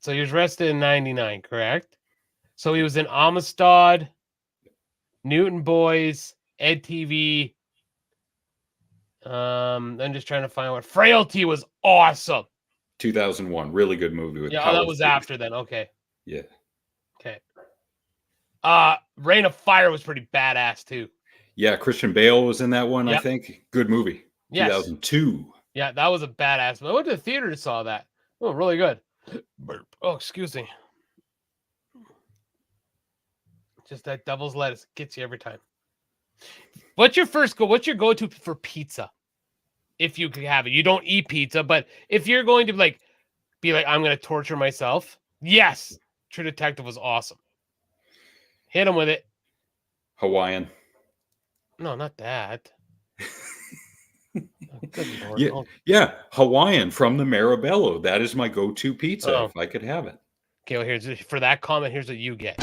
he was arrested in 99, correct? So he was in Amistad, Newton Boys, EdTV. I'm just trying to find what. Frailty was awesome. 2001, really good movie with. Yeah, that was after then. Okay. Yeah. Okay. Reign of Fire was pretty badass too. Yeah, Christian Bale was in that one. Yep. I think good movie. Yes. 2002. Yeah, that was a badass. I went to the theater and saw that. Oh, really good. Oh, excuse me. Just that devil's lettuce gets you every time. What's your go-to for pizza? If you could have it. You don't eat pizza, but if you're going to be like, I'm going to torture myself. Yes. True Detective was awesome. Hit him with it. Hawaiian. No, not that. Oh, yeah. Hawaiian from the Marabello. That is my go-to pizza if I could have it. Okay, well, here's for that comment. Here's what you get.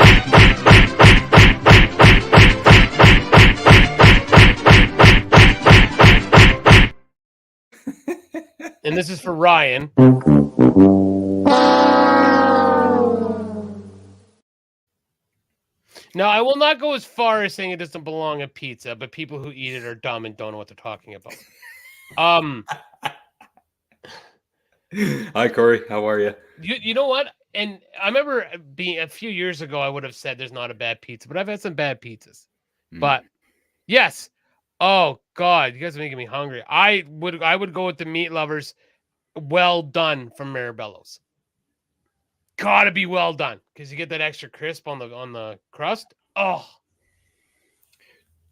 And this is for Ryan. Now, I will not go as far as saying it doesn't belong in pizza, but people who eat it are dumb and don't know what they're talking about. Hi, Corey. How are you? You know what? And I remember being a few years ago, I would have said there's not a bad pizza, but I've had some bad pizzas. But yes. Oh God, you guys are making me hungry. I would go with the meat lovers. Well done from Mirabello's. Gotta be well done because you get that extra crisp on the crust. Oh.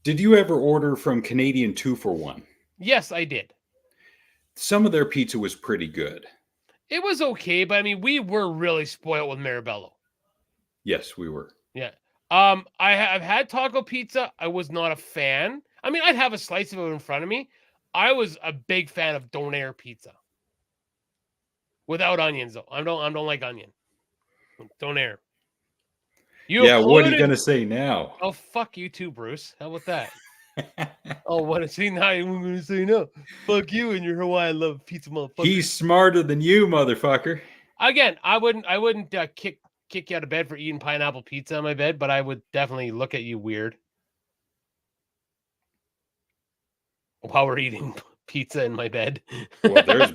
Did you ever order from Canadian 2-for-1? Yes, I did. Some of their pizza was pretty good. It was okay, but I mean, we were really spoiled with Mirabello. Yes, we were. Yeah. I've had taco pizza. I was not a fan. I mean, I'd have a slice of it in front of me. I was a big fan of Donair pizza. Without onions, though. I don't like onion. Donair. What are you gonna say now? Oh, fuck you too, Bruce. How about that? Oh, what is he now? I'm gonna say no. Fuck you and your Hawaiian love pizza, motherfucker. He's smarter than you, motherfucker. Again, I wouldn't kick you out of bed for eating pineapple pizza on my bed, but I would definitely look at you weird while we're eating pizza in my bed. Well, there's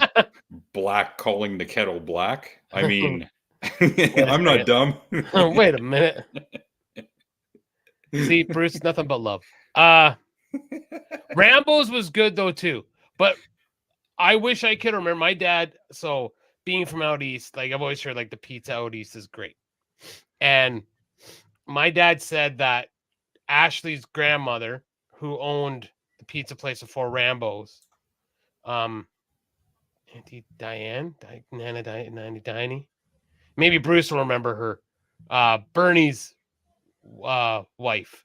black calling the kettle black. I mean, I'm not dumb. Wait a minute. See, Bruce, nothing but love. Rambo's was good though too, but I wish I could remember my dad. So being from out east, like I've always heard, like the pizza out east is great, and my dad said that Ashley's grandmother, who owned the pizza place before Rambo's, Auntie Diane, Nana Diney. Maybe Bruce will remember her. Bernie's wife.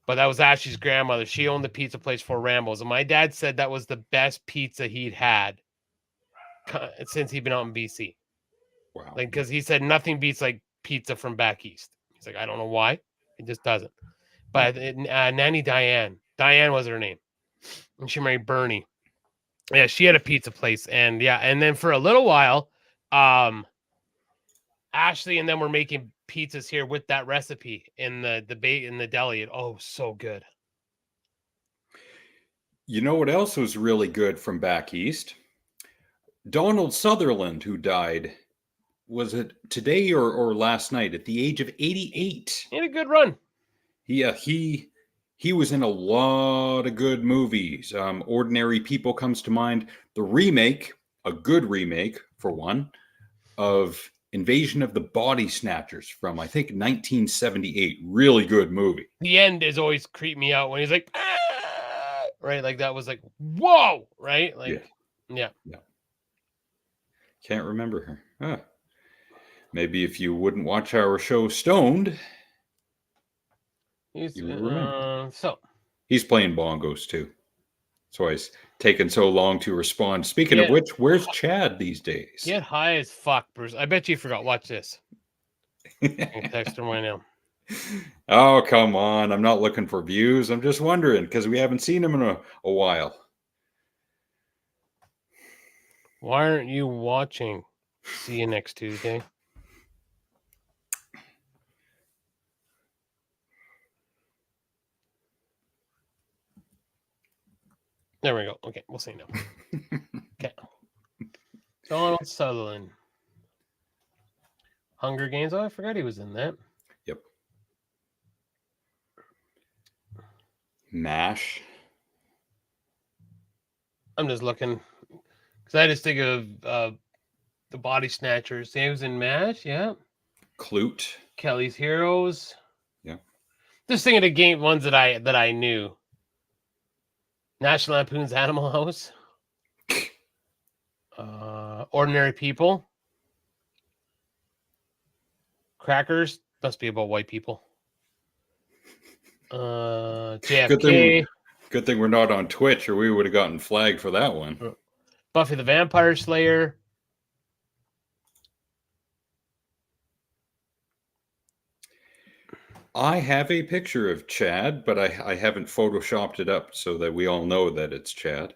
But that was Ashley's grandmother. She owned the pizza place for Rambo's. And my dad said that was the best pizza he'd had since he'd been out in BC. Wow. Like, because he said nothing beats like pizza from back east. He's like, I don't know why. It just doesn't. But Nanny Diane was her name. And she married Bernie. Yeah, she had a pizza place. And yeah, and then for a little while, Ashley and them were making pizzas here with that recipe in the debate in the deli. Oh, so good. You know what else was really good from back east? Donald Sutherland, who died, was it today or last night at the age of 88? He had a good run. He was in a lot of good movies. Ordinary People comes to mind. The remake, a good remake for one, of Invasion of the Body Snatchers from, I think, 1978. Really good movie. The end is always creeped me out when he's like, ah! Right? Like that was like, whoa, right? Like, yeah. Can't remember her. Huh. Maybe if you wouldn't watch our show Stoned, you would remember. So he's playing bongos too. That's why it's taken so long to respond. Speaking of which, where's Chad these days? Get high as fuck, Bruce. I bet you forgot. Watch this. I'll text him right now. Oh, come on. I'm not looking for views. I'm just wondering because we haven't seen him in a while. Why aren't you watching? See you next Tuesday. There we go. Okay, we'll see now. Okay. Donald Sutherland. Hunger Games. Oh, I forgot he was in that. Yep. MASH. I'm just looking because I just think of the Body Snatchers. He was in MASH. Yeah. Clute. Kelly's Heroes. Yeah. Just thinking of game ones that I knew. National Lampoon's Animal House. Ordinary People. Crackers. Must be about white people. JFK. Good thing we're not on Twitch or we would have gotten flagged for that one. Buffy the Vampire Slayer. I have a picture of Chad, but I haven't photoshopped it up so that we all know that it's Chad.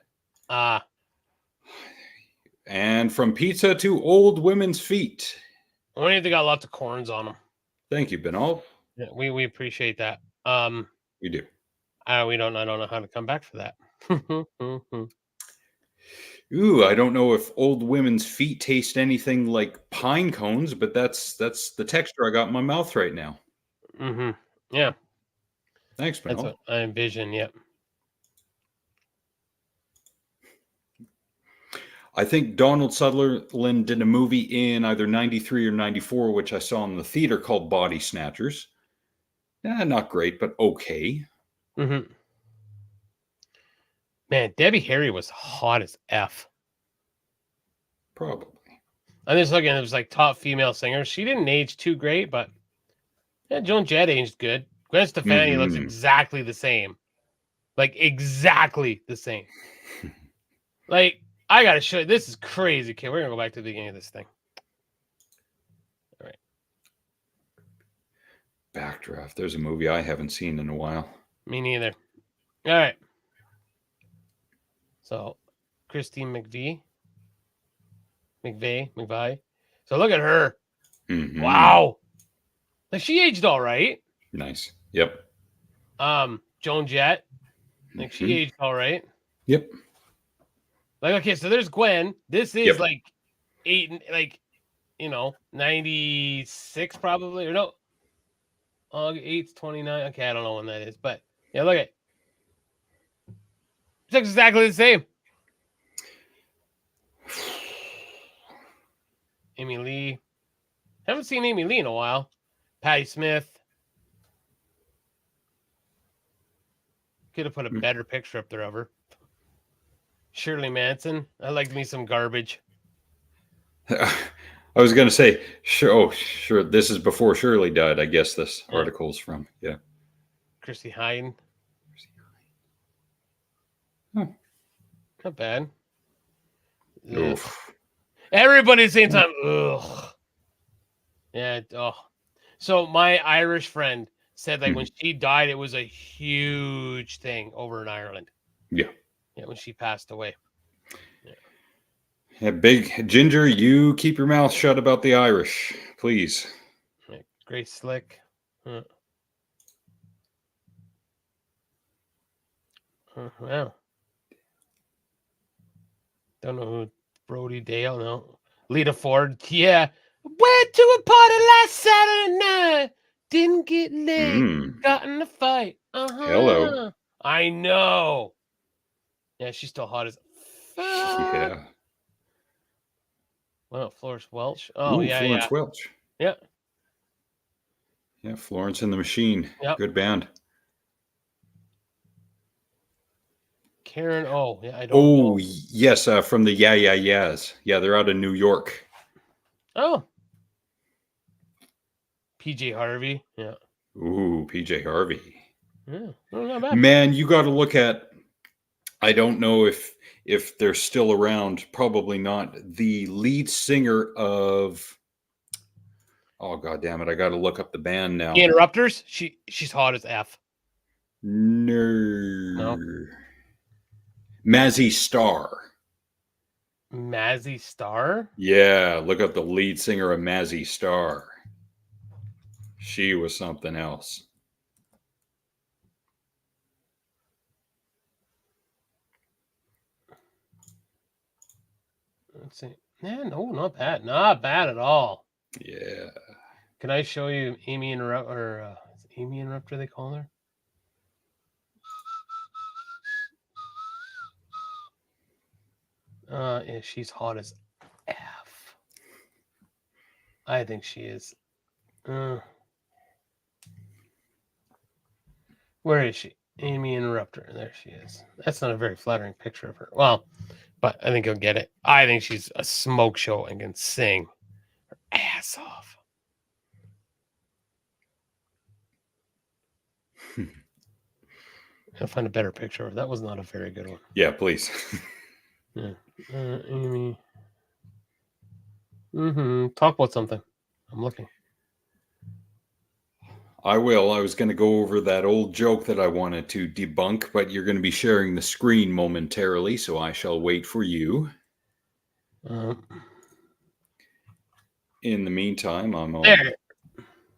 And from pizza to old women's feet. Only if they got lots of corns on them. Thank you, Benal. Yeah, we appreciate that. We do. I don't know how to come back for that. Ooh, I don't know if old women's feet taste anything like pine cones, but that's the texture I got in my mouth right now. Mm-hmm. Yeah. Thanks, That's Benal. what I envision. Yep. I think Donald Sutherland did a movie in either 93 or 94, which I saw in the theater, called Body Snatchers. Not great, but okay. Mm-hmm. Man, Debbie Harry was hot as F. Probably. I'm just looking, it was like top female singer. She didn't age too great, but yeah, Joan Jett aged good. Gwen Stefani looks exactly the same. Like, exactly the same. Like, I gotta show you. This is crazy. Okay, we're gonna go back to the beginning of this thing. All right. Backdraft. There's a movie I haven't seen in a while. Me neither. All right. So, Christine McVie. So look at her. Mm-hmm. Wow. Like, she aged all right. Nice. Yep. Joan Jett. Like, she aged all right. Yep. Like, okay, so there's Gwen. This is like 96 probably, or no. 8's 29. Okay, I don't know when that is, but yeah, look at it. It's exactly the same. Amy Lee. Haven't seen Amy Lee in a while. Patti Smith. Could have put a better picture up there of her. Shirley Manson. I liked me some garbage. I was going to say, sure. This is before Shirley died. I guess this article's from. Yeah. Chrissy Hynde. Huh. Not bad. Oof. Everybody at the same time. Ugh. Yeah. Oh. So my Irish friend said, like, when she died, it was a huge thing over in Ireland. Yeah. Yeah, when she passed away. Yeah, Big Ginger, you keep your mouth shut about the Irish, please. Grace Slick. Wow. Don't know who. Brody Dale, no. Lita Ford, yeah. Went to a party last Saturday night. Didn't get laid. Got in a fight. Hello. I know. Yeah, she's still hot as fuck. Yeah. Wow, Florence Welch. Oh, yeah, Florence Welch. Yeah. Yeah, Florence and the Machine. Yep. Good band. Karen, I don't know. Yes, from the Yeah Yeah Yeahs. Yeah, they're out of New York. Oh. PJ Harvey. Yeah. Ooh, PJ Harvey. Yeah, not bad. Man, you got to look at, I don't know if they're still around, probably not, the lead singer of, oh god damn it, I got to look up the band now. The Interrupters? She's hot as F. No. Mazzy Star. Mazzy Star? Yeah, look up the lead singer of Mazzy Star. She was something else. Let's see. Yeah, no, not bad. Not bad at all. Yeah. Can I show you Amy Interrupter? Is it Amy Interrupter they call her? Yeah, she's hot as F. I think she is. Where is she? Amy Interrupter. There she is. That's not a very flattering picture of her. Well, but I think you'll get it. I think she's a smoke show and can sing her ass off. I'll find a better picture of her. That was not a very good one. Yeah, please. Yeah. Amy. Talk about something. I'm looking. I will. I was going to go over that old joke that I wanted to debunk, but you're going to be sharing the screen momentarily, so I shall wait for you. In the meantime, I'm on. There.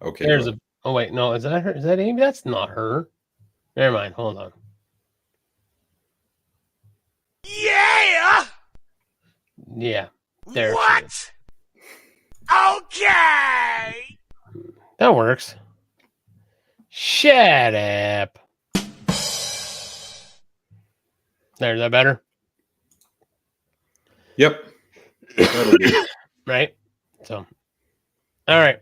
Okay. There's a. Oh wait, no, is that her? Is that Amy? That's not her. Never mind. Hold on. Yeah. Yeah. There. What? Okay. That works. Shut up. There, is that better? Yep. That'll do. Right. So. All right.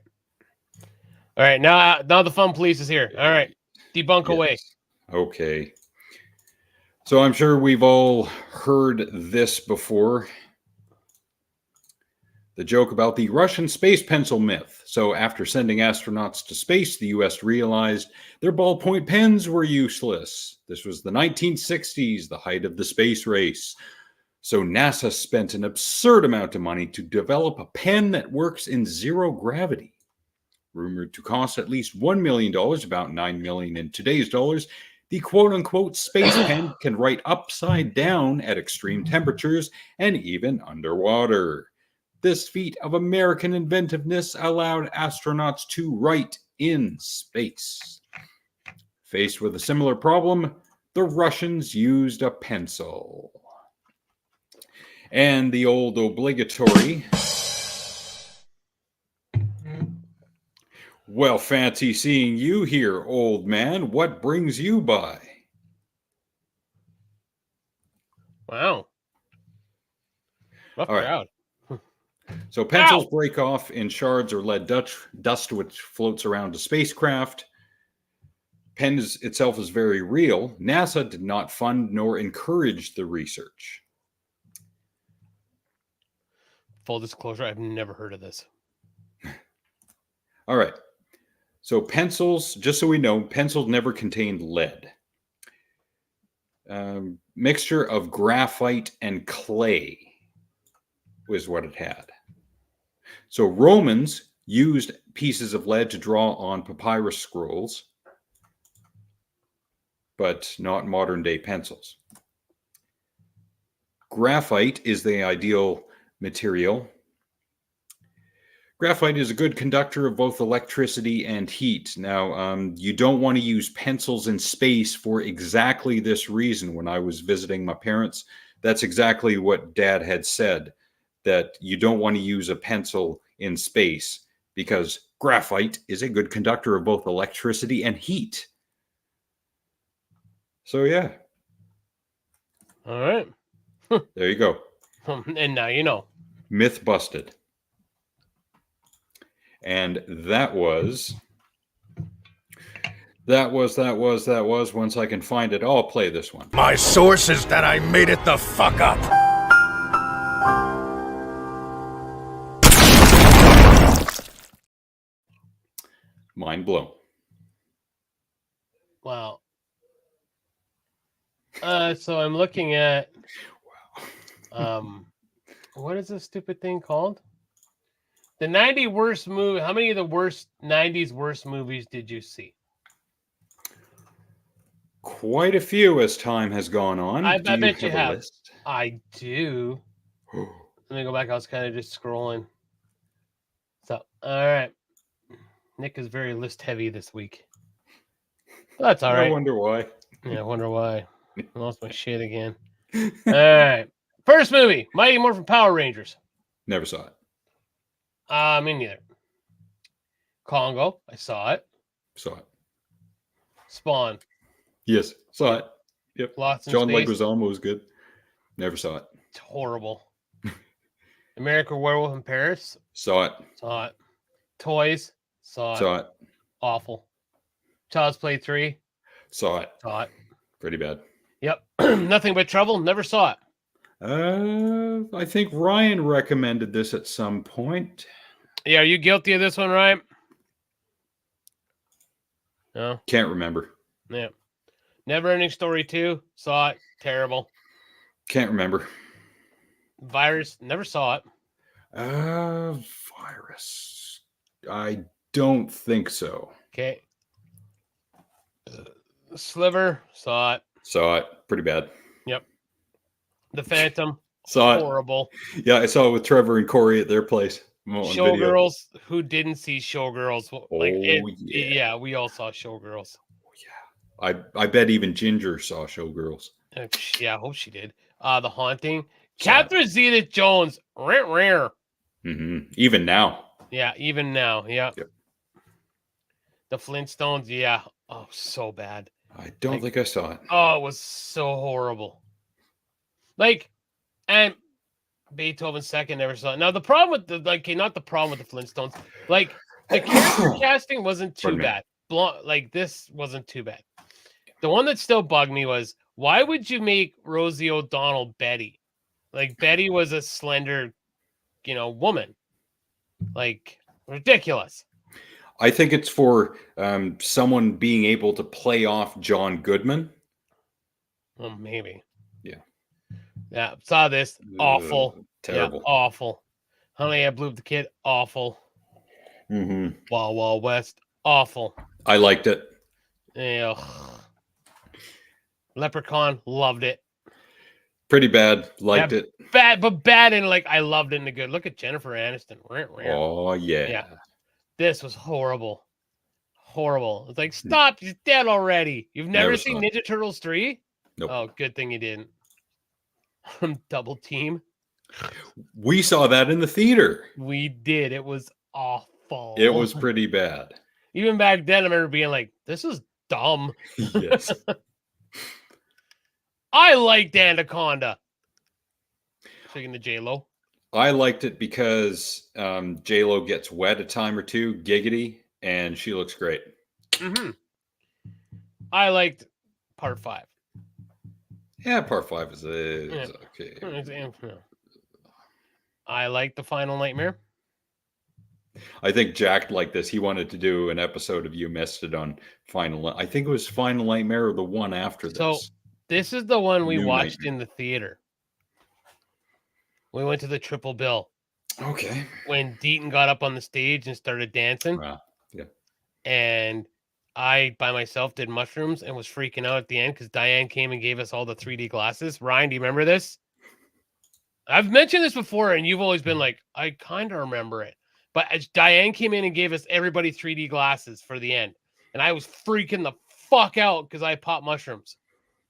All right. Now the fun police is here. All right. Debunk away. Yes. Okay. So I'm sure we've all heard this before. The joke about the Russian space pencil myth. So after sending astronauts to space, the US realized their ballpoint pens were useless. This was the 1960s, the height of the space race. So NASA spent an absurd amount of money to develop a pen that works in zero gravity. Rumored to cost at least $1 million, about $9 million in today's dollars, the quote-unquote space pen can write upside down at extreme temperatures and even underwater. This feat of American inventiveness allowed astronauts to write in space. Faced with a similar problem, the Russians used a pencil. And the old obligatory, well, fancy seeing you here, old man. What brings you by? Wow. Rough All right. crowd. So pencils break off in shards or lead dust which floats around a spacecraft. Pen itself is very real. NASA did not fund nor encourage the research. Full disclosure, I've never heard of this. All right. So pencils, just so we know, pencils never contained lead. Mixture of graphite and clay was what it had. So Romans used pieces of lead to draw on papyrus scrolls, but not modern day pencils. Graphite is the ideal material. Graphite is a good conductor of both electricity and heat. Now, you don't want to use pencils in space for exactly this reason. When I was visiting my parents, that's exactly what Dad had said, that you don't want to use a pencil in space because graphite is a good conductor of both electricity and heat. So, yeah. All right. There you go. And now you know. Myth busted. And that was. Once I can find it, I'll play this one. My source is that I made it the fuck up. Mind blown. Wow. So I'm looking at what is this stupid thing called? The 90 worst movie. How many of the worst 90s worst movies did you see? Quite a few as time has gone on. I bet you have. List? I do. Let me go back. I was kind of just scrolling. So, all right. Nick is very list heavy this week. But that's all right. I wonder why. Yeah, I wonder why. I lost my shit again. All right. First movie, Mighty Morphin Power Rangers. Never saw it. Me neither. Congo, I saw it. Saw it. Spawn. Yes, saw it. Yep. Lost in John Space. Leguizamo was good. Never saw it. It's horrible. American Werewolf in Paris. Saw it. Saw it. Toys. Saw it. Saw it. Awful. Child's Play 3. Saw it. Saw it. Pretty bad. Yep. Nothing But Trouble. Never saw it. I think Ryan recommended this at some point. Yeah, are you guilty of this one, Ryan? No. Can't remember. Yeah. Never Ending Story 2. Saw it. Terrible. Can't remember. Virus. Never saw it. Virus. I don't think so. Okay. Sliver. Saw it. Saw it. Pretty bad. Yep. The Phantom. Saw it. Horrible. Yeah, I saw it with Trevor and Corey at their place on video. Showgirls. Who didn't see Showgirls? Like, Yeah. we all saw Showgirls. I bet even Ginger saw Showgirls. Yeah, I hope she did. The Haunting. Saw it. Catherine Zeta-Jones. Rare. Even now. Yeah, even now. Yeah. Yep. The Flintstones. Yeah. Oh, so bad. I don't think I saw it. Oh, it was so horrible. Like, and Beethoven's second never saw it. Now the problem with not the problem with the Flintstones. Like, the character casting wasn't too bad. Like, this wasn't too bad. The one that still bugged me was, why would you make Rosie O'Donnell Betty? Like, Betty was a slender, woman. Like, ridiculous. I think it's for someone being able to play off John Goodman. Well, maybe. Yeah. Yeah, saw this. Awful. Terrible. Yeah, awful. Honey, I Blew Up the Kid. Awful. Wild Wild West. Awful. I liked it. Ugh. Leprechaun. Loved it. Pretty bad. Liked it. Bad, but bad and like I loved it in the good. Look at Jennifer Aniston. Oh, yeah. Yeah. This was horrible. Horrible. It's like, stop. He's dead already. You've never seen Ninja Turtles 3? Nope. Oh, good thing you didn't. Double Team. We saw that in the theater. We did. It was awful. It was pretty bad. Even back then, I remember being like, this is dumb. Yes. I liked Anaconda. Speaking to J-Lo. I liked it because J-Lo gets wet a time or two, giggity, and she looks great. I liked part 5. Yeah, part 5 is okay. I liked The Final Nightmare. I think Jack liked this. He wanted to do an episode of You Missed It on I think it was Final Nightmare or the one after this. So this is the one we New watched Nightmare. in the theater. We went to the Triple Bill. Okay. When Deaton got up on the stage and started dancing. Wow. Yeah. And I, by myself, did mushrooms and was freaking out at the end because Diane came and gave us all the 3D glasses. Ryan, do you remember this? I've mentioned this before, and you've always been like, I kind of remember it. But as Diane came in and gave us everybody 3D glasses for the end, and I was freaking the fuck out because I popped mushrooms.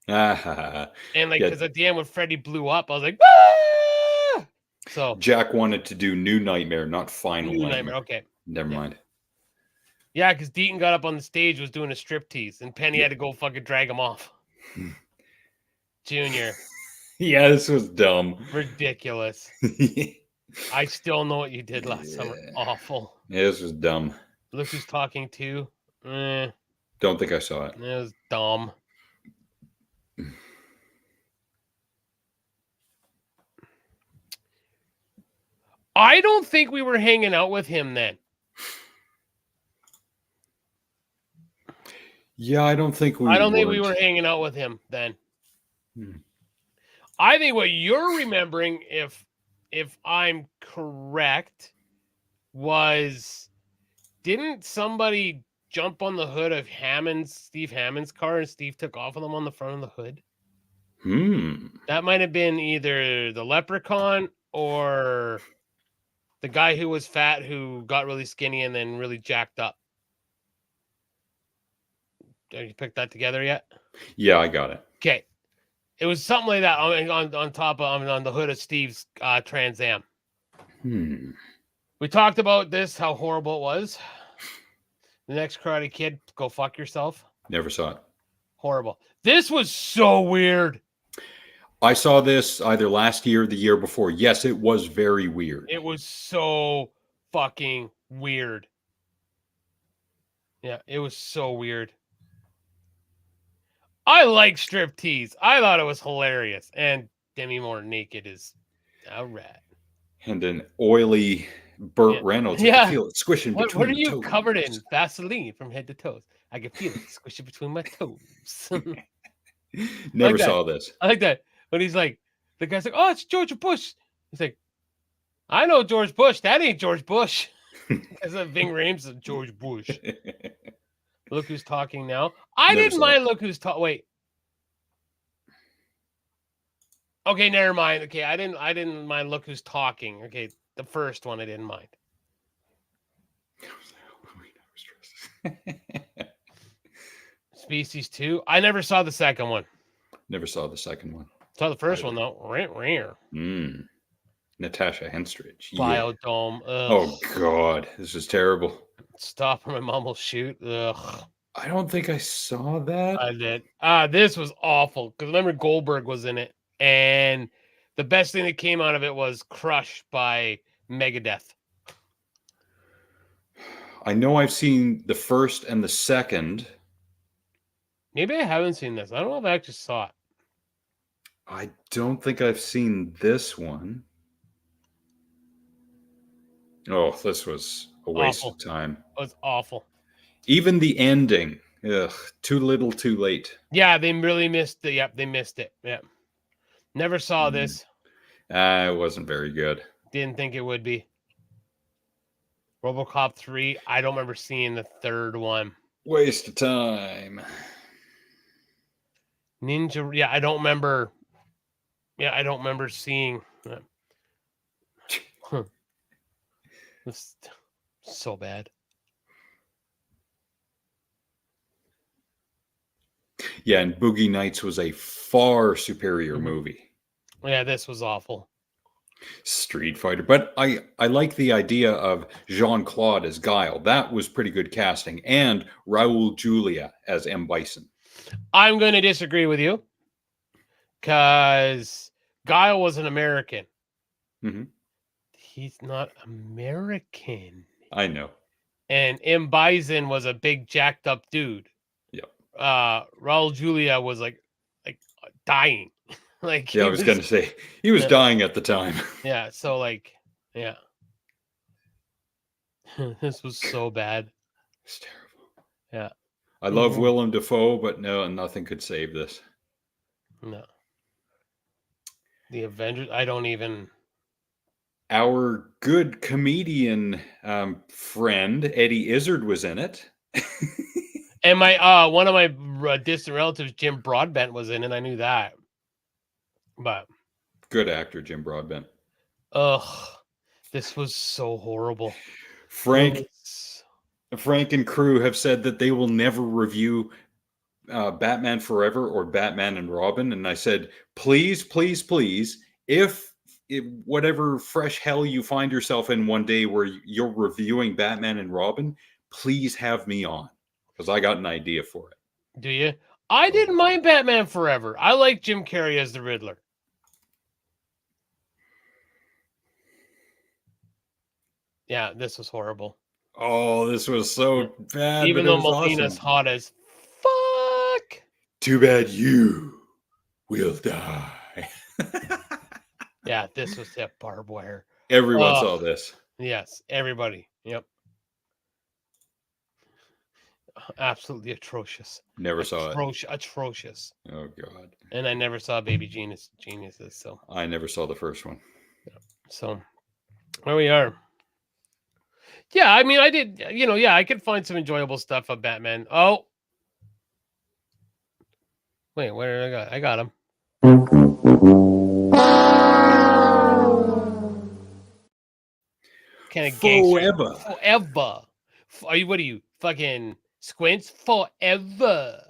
And because at the end when Freddy blew up, I was like, ah! So Jack wanted to do New Nightmare, not Final Nightmare. Okay. Never mind. Yeah, because Deaton got up on the stage, was doing a striptease, and Penny had to go fucking drag him off. Junior. Yeah, this was dumb. Ridiculous. I still know what you did last summer. Awful. Yeah, this was dumb. Look who's talking to. Don't think I saw it. It was dumb. I don't think we were hanging out with him then. Yeah, I don't think we were hanging out with him then. I think what you're remembering, if I'm correct, was didn't somebody jump on the hood of Steve Hammond's car and Steve took off with him on the front of the hood? That might have been either the leprechaun or the guy who was fat who got really skinny and then really jacked up. Have you picked that together yet? Yeah, I got it. Okay. It was something like that on top of on the hood of Steve's Trans Am. We talked about this, how horrible it was. The Next Karate Kid, go fuck yourself. Never saw it. Horrible. This was so weird. I saw this either last year or the year before. Yes, it was very weird. It was so fucking weird. Yeah, it was so weird. I like striptease. I thought it was hilarious. And Demi Moore naked is all right. And an oily Burt Reynolds. I can feel it squishing between What are you toes. covered in? Vaseline from head to toes. I can feel it squishing between my toes. Never saw this. I like that. But he's like, the guy's like, oh, it's George Bush. He's like, I know George Bush. That ain't George Bush. Because Ving Rhames is George Bush. Look who's talking now. I didn't mind Look Who's talking. Wait. Okay, never mind. Okay, I didn't mind Look Who's Talking. Okay, the first one I didn't mind. Species 2. I never saw the second one. Never saw the second one. Saw the first Either. one though. Natasha Henstridge. Yeah. Biodome. Ugh. Oh God, this is terrible. Stop or my mom will shoot. Ugh. I don't think I saw that. I did. This was awful because remember Goldberg was in it, and the best thing that came out of it was Crush by Megadeth. I know I've seen the first and the second. Maybe I haven't seen this. I don't know if I actually saw it. I don't think I've seen this one. Oh, this was a waste of time. It was awful. Even the ending. Ugh, too little, too late. Yeah, they really missed it. Yep, they missed it. Yep. Never saw this. It wasn't very good. Didn't think it would be. RoboCop 3. I don't remember seeing the third one. Waste of time. Ninja. Yeah, I don't remember. Yeah, I don't remember seeing. It's so bad. Yeah, and Boogie Nights was a far superior movie. Yeah, this was awful. Street Fighter. But I like the idea of Jean-Claude as Guile. That was pretty good casting. And Raul Julia as M. Bison. I'm going to disagree with you because Guile was an American. Mm-hmm. He's not American. I know. And M. Bison was a big jacked up dude. Yep. Raul Julia was like dying. Like yeah, I was going to say he was dying at the time. Yeah, so like, yeah. This was so bad. It's terrible. Yeah. I love Willem Dafoe, but no, nothing could save this. No. The Avengers, I don't even. Our good comedian friend Eddie Izzard was in it. And my one of my distant relatives, Jim Broadbent, was in it. I knew that. But good actor, Jim Broadbent. Ugh, this was so horrible. Frank and crew have said that they will never review Batman Forever or Batman and Robin. And I said, please, please, please, if whatever fresh hell you find yourself in one day where you're reviewing Batman and Robin, please have me on because I got an idea for it. Do you? I didn't mind Batman Forever. I like Jim Carrey as the Riddler. Yeah, this was horrible. Oh, this was so bad. Even though Molina's awesome. Hot as fuck. Too bad you will die. Yeah, this was that barbed wire. Everyone saw this. Yes, everybody. Yep. Absolutely atrocious. Never saw it. Atrocious. Oh God. And I never saw Baby Geniuses. So I never saw the first one. So where we are. Yeah, I mean, I did. Yeah, I could find some enjoyable stuff of Batman. Oh, wait, where did I got him. Kind of forever. Forever. What are you fucking squints? Forever.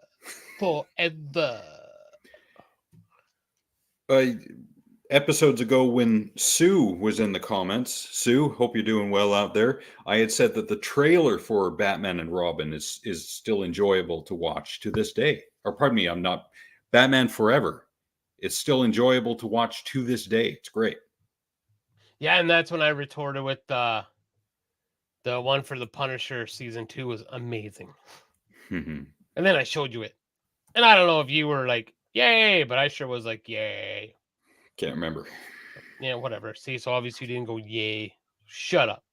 Episodes ago when Sue was in the comments, Sue, hope you're doing well out there. I had said that the trailer for Batman and Robin is still enjoyable to watch to this day. Or pardon me, I'm not. Batman Forever. It's still enjoyable to watch to this day. It's great. Yeah, and that's when I retorted with the one for the Punisher season 2 was amazing. Mm-hmm. And then I showed you it. And I don't know if you were like, yay, but I sure was like, yay. Can't remember. Yeah, whatever. See, so obviously you didn't go, yay. Shut up.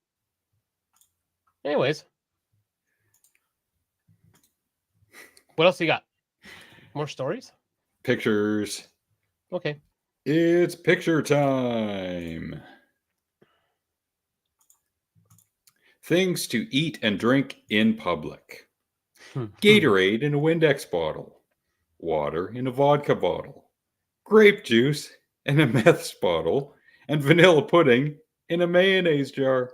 Anyways. What else you got? More stories? Pictures. Okay. It's picture time. Things to eat and drink in public. Gatorade in a Windex bottle. Water in a vodka bottle. Grape juice in a meth bottle, and vanilla pudding in a mayonnaise jar.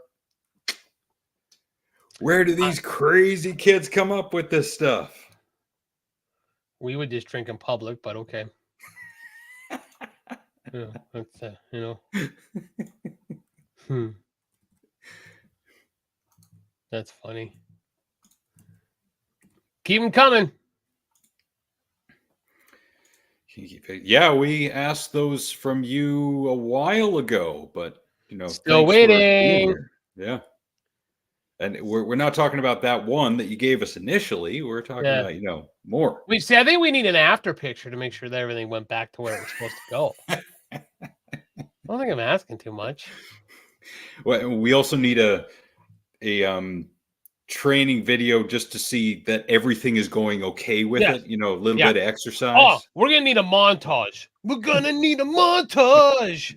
Where do these crazy kids come up with this stuff? We would just drink in public, but okay. Yeah, that's That's funny. Keep them coming. Yeah, we asked those from you a while ago, but Still thanks for being waiting. here. Yeah. And we're not talking about that one that you gave us initially. We're talking about, more. I think we need an after picture to make sure that everything went back to where it was supposed to go. I don't think I'm asking too much. Well, we also need a training video just to see that everything is going okay with it. A little bit of exercise. Oh, we're gonna need a montage. We're gonna need a montage.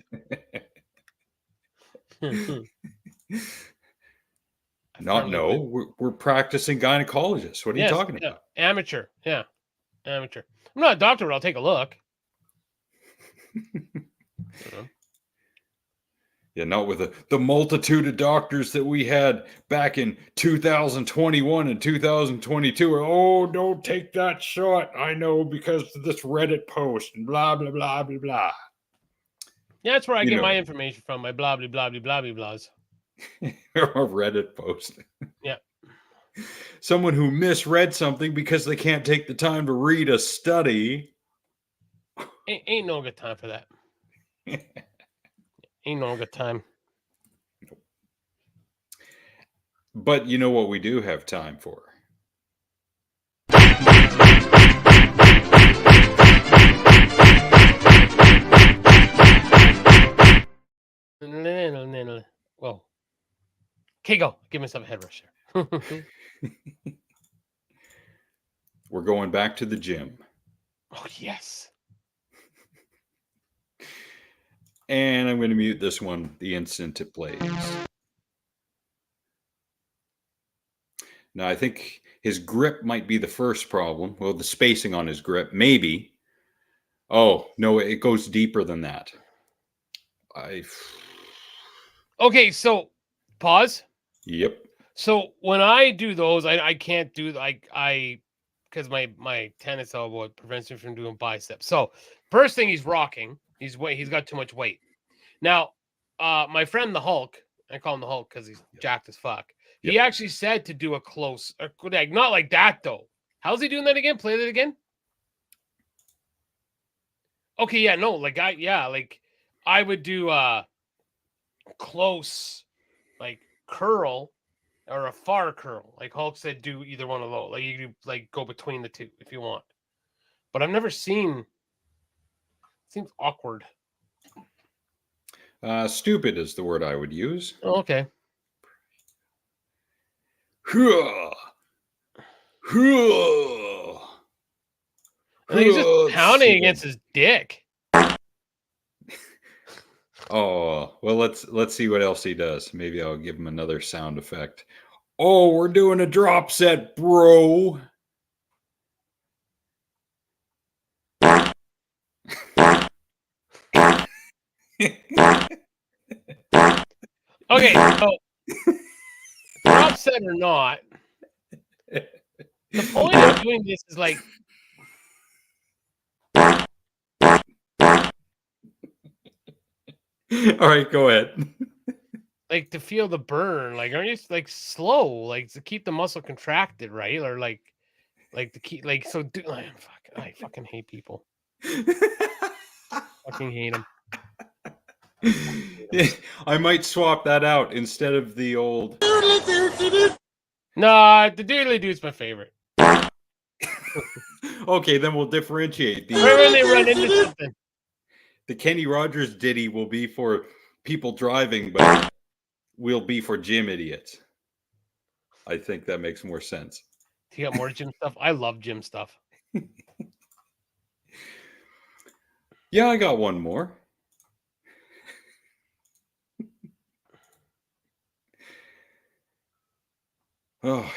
We're practicing gynecologists. What are you talking about? Amateur. Yeah. Amateur. I'm not a doctor, but I'll take a look. Yeah, not with the multitude of doctors that we had back in 2021 and 2022. Oh, don't take that shot. I know because of this Reddit post and blah, blah, blah, blah, blah. Yeah, that's where I get my information from, my blah, blah, blah, blah, blah, blahs. A Reddit post. Yeah. Someone who misread something because they can't take the time to read a study. Ain't no good time for that. Ain't no good time. But you know what we do have time for? Whoa. Okay, go. Give myself a head rush there. We're going back to the gym. Oh, yes. And I'm going to mute this one the instant it plays. Now, I think his grip might be the first problem. Well, the spacing on his grip, maybe. Oh, no, it goes deeper than that. Okay, so pause. Yep. So when I do those, I can't do because my tennis elbow prevents me from doing biceps. So first thing he's rocking, he's got too much weight. Now, my friend the Hulk, I call him the Hulk because he's jacked as fuck. He actually said to do a close, not like that though. How's he doing that again? Play that again. Okay, yeah, no, I would do close, like curl or a far curl. Like Hulk said, do either one of those. Like you do, go between the two if you want. But I've never seen. Seems awkward. Stupid is the word I would use. Oh, okay. I think he's just pounding against his dick. Oh, well, let's see what else he does. Maybe I'll give him another sound effect. Oh, we're doing a drop set, bro. Okay, so drop set or not, the point of doing this is all right, go ahead. To feel the burn, aren't you slow, to keep the muscle contracted, right? Or to keep so. I fucking hate people. Fucking hate them. I might swap that out instead of the old. Nah, the doodly dude's my favorite. Okay, then we'll differentiate. Right when they run into something. The Kenny Rogers ditty will be for people driving, but will be for gym idiots. I think that makes more sense. You got more gym stuff? I love gym stuff. Yeah, I got one more. Oh,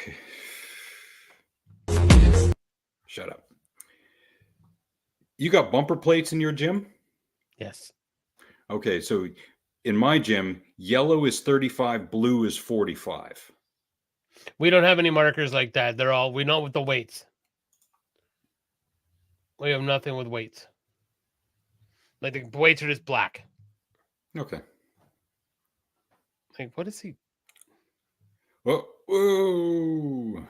shut up. You got bumper plates in your gym? Yes. Okay, so in my gym, yellow is 35, blue is 45. We don't have any markers like that. They're all, we know with the weights. We have nothing with weights. Like the weights are just black. Okay. Like, what is he? Whoa. Whoa.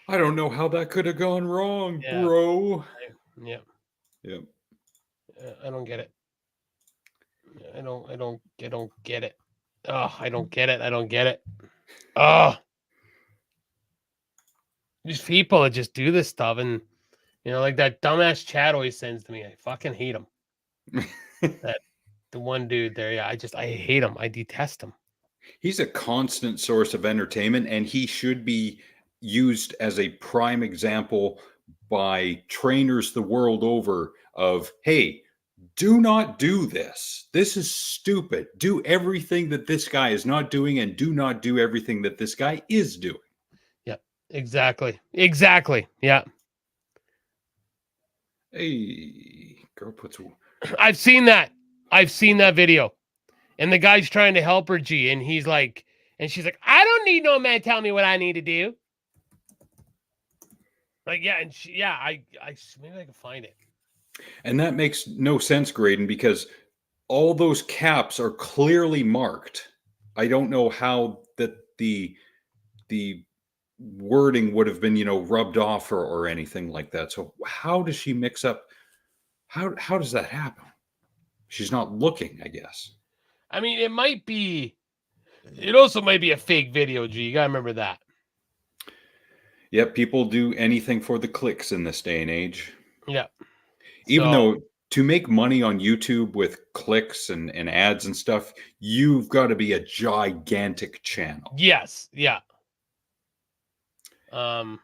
I don't know how that could have gone wrong, Yeah. bro. Yeah. Yep. I don't get it. I don't get it. Oh, I don't get it. I don't get it. Oh, these people that just do this stuff, and like that dumbass chat always sends to me. I fucking hate him. The one dude there, yeah, I hate him. I detest him. He's a constant source of entertainment, and he should be used as a prime example by trainers the world over of, hey, do not do this. This is stupid. Do everything that this guy is not doing, and do not do everything that this guy is doing. Yeah, exactly. Exactly. Yeah. Hey, girl puts. I've seen that. I've seen that video. And the guy's trying to help her, G, and he's like, and she's like, I don't need no man telling me what I need to do. Like, yeah, and she, yeah, I maybe I can find it. And that makes no sense, Graydon, because all those caps are clearly marked. I don't know how that the wording would have been, rubbed off or anything like that. So how does she mix up? How does that happen? She's not looking, I guess. I mean, it also might be a fake video, G. You gotta remember that. Yep, people do anything for the clicks in this day and age. Yeah. Even though to make money on YouTube with clicks and ads and stuff, you've got to be a gigantic channel. Yes. Yeah. Can't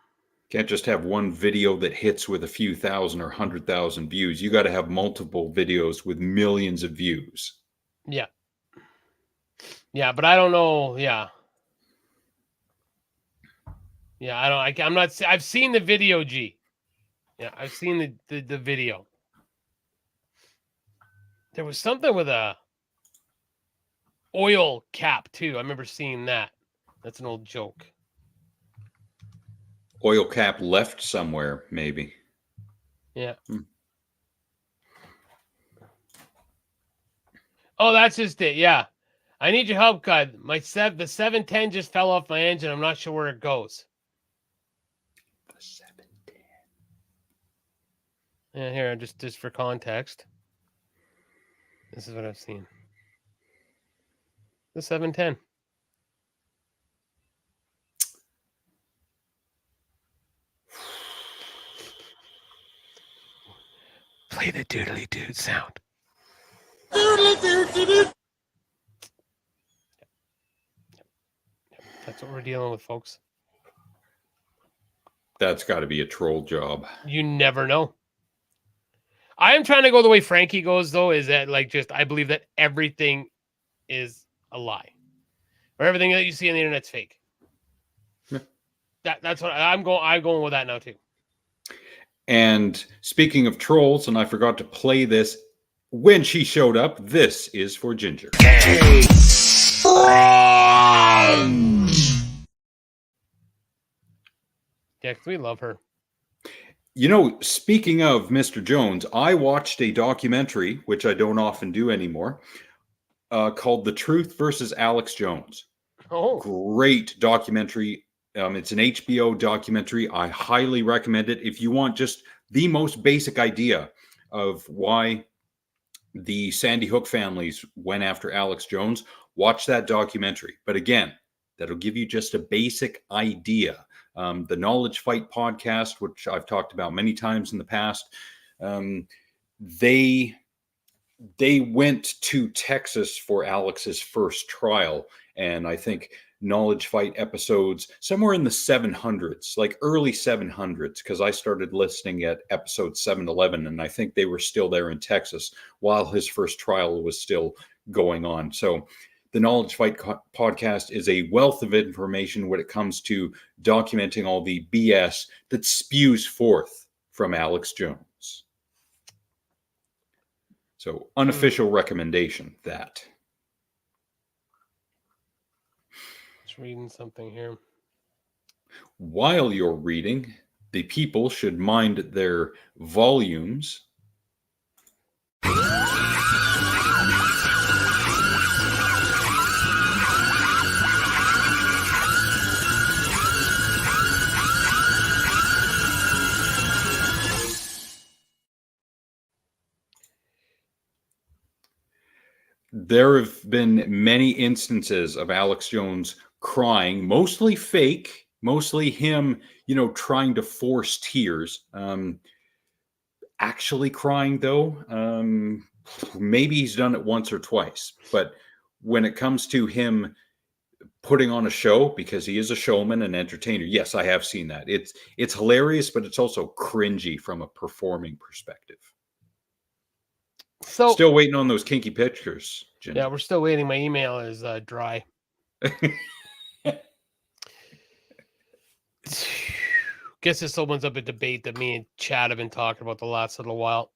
just have one video that hits with a few thousand or 100,000 views. You got to have multiple videos with millions of views. Yeah. Yeah, but I don't know. Yeah. Yeah, I'm not. I've seen the video, G. Yeah, I've seen the video. There was something with a oil cap too. I remember seeing that. That's an old joke. Oil cap left somewhere, maybe. Yeah. Oh, that's just it. Yeah. I need your help, God. The 710 just fell off my engine. I'm not sure where it goes. The 710. Yeah, here, just for context. This is what I've seen. The 710. Play the doodly dude sound. That's what we're dealing with, folks. That's got to be a troll job. You never know. I am trying to go the way Frankie goes, though, is that I believe that everything is a lie. Or everything that you see on the internet's fake. Yeah. That's what I'm going with that now, too. And speaking of trolls, and I forgot to play this when she showed up, this is for Ginger. Yeah, because we love her. Speaking of Mr. Jones, I watched a documentary, which I don't often do anymore, called The Truth versus Alex Jones. Oh. Great documentary. It's an HBO documentary. I highly recommend it. If you want just the most basic idea of why the Sandy Hook families went after Alex Jones, watch that documentary. But again, that'll give you just a basic idea. The Knowledge Fight podcast, which I've talked about many times in the past, they went to Texas for Alex's first trial. And I think Knowledge Fight episodes somewhere in the 700s, like early 700s, because I started listening at episode 711, and I think they were still there in Texas while his first trial was still going on. So The Knowledge Fight podcast is a wealth of information when it comes to documenting all the BS that spews forth from Alex Jones. So, unofficial recommendation, that. Just reading something here. While you're reading, the people should mind their volumes. There have been many instances of Alex Jones crying, mostly fake, mostly him, trying to force tears. Actually crying, though, maybe he's done it once or twice. But when it comes to him putting on a show, because he is a showman and entertainer, yes, I have seen that. It's hilarious, but it's also cringy from a performing perspective. So still waiting on those kinky pictures, Ginger. Yeah, we're still waiting. My email is dry. Guess this opens up a debate that me and Chad have been talking about the last little while.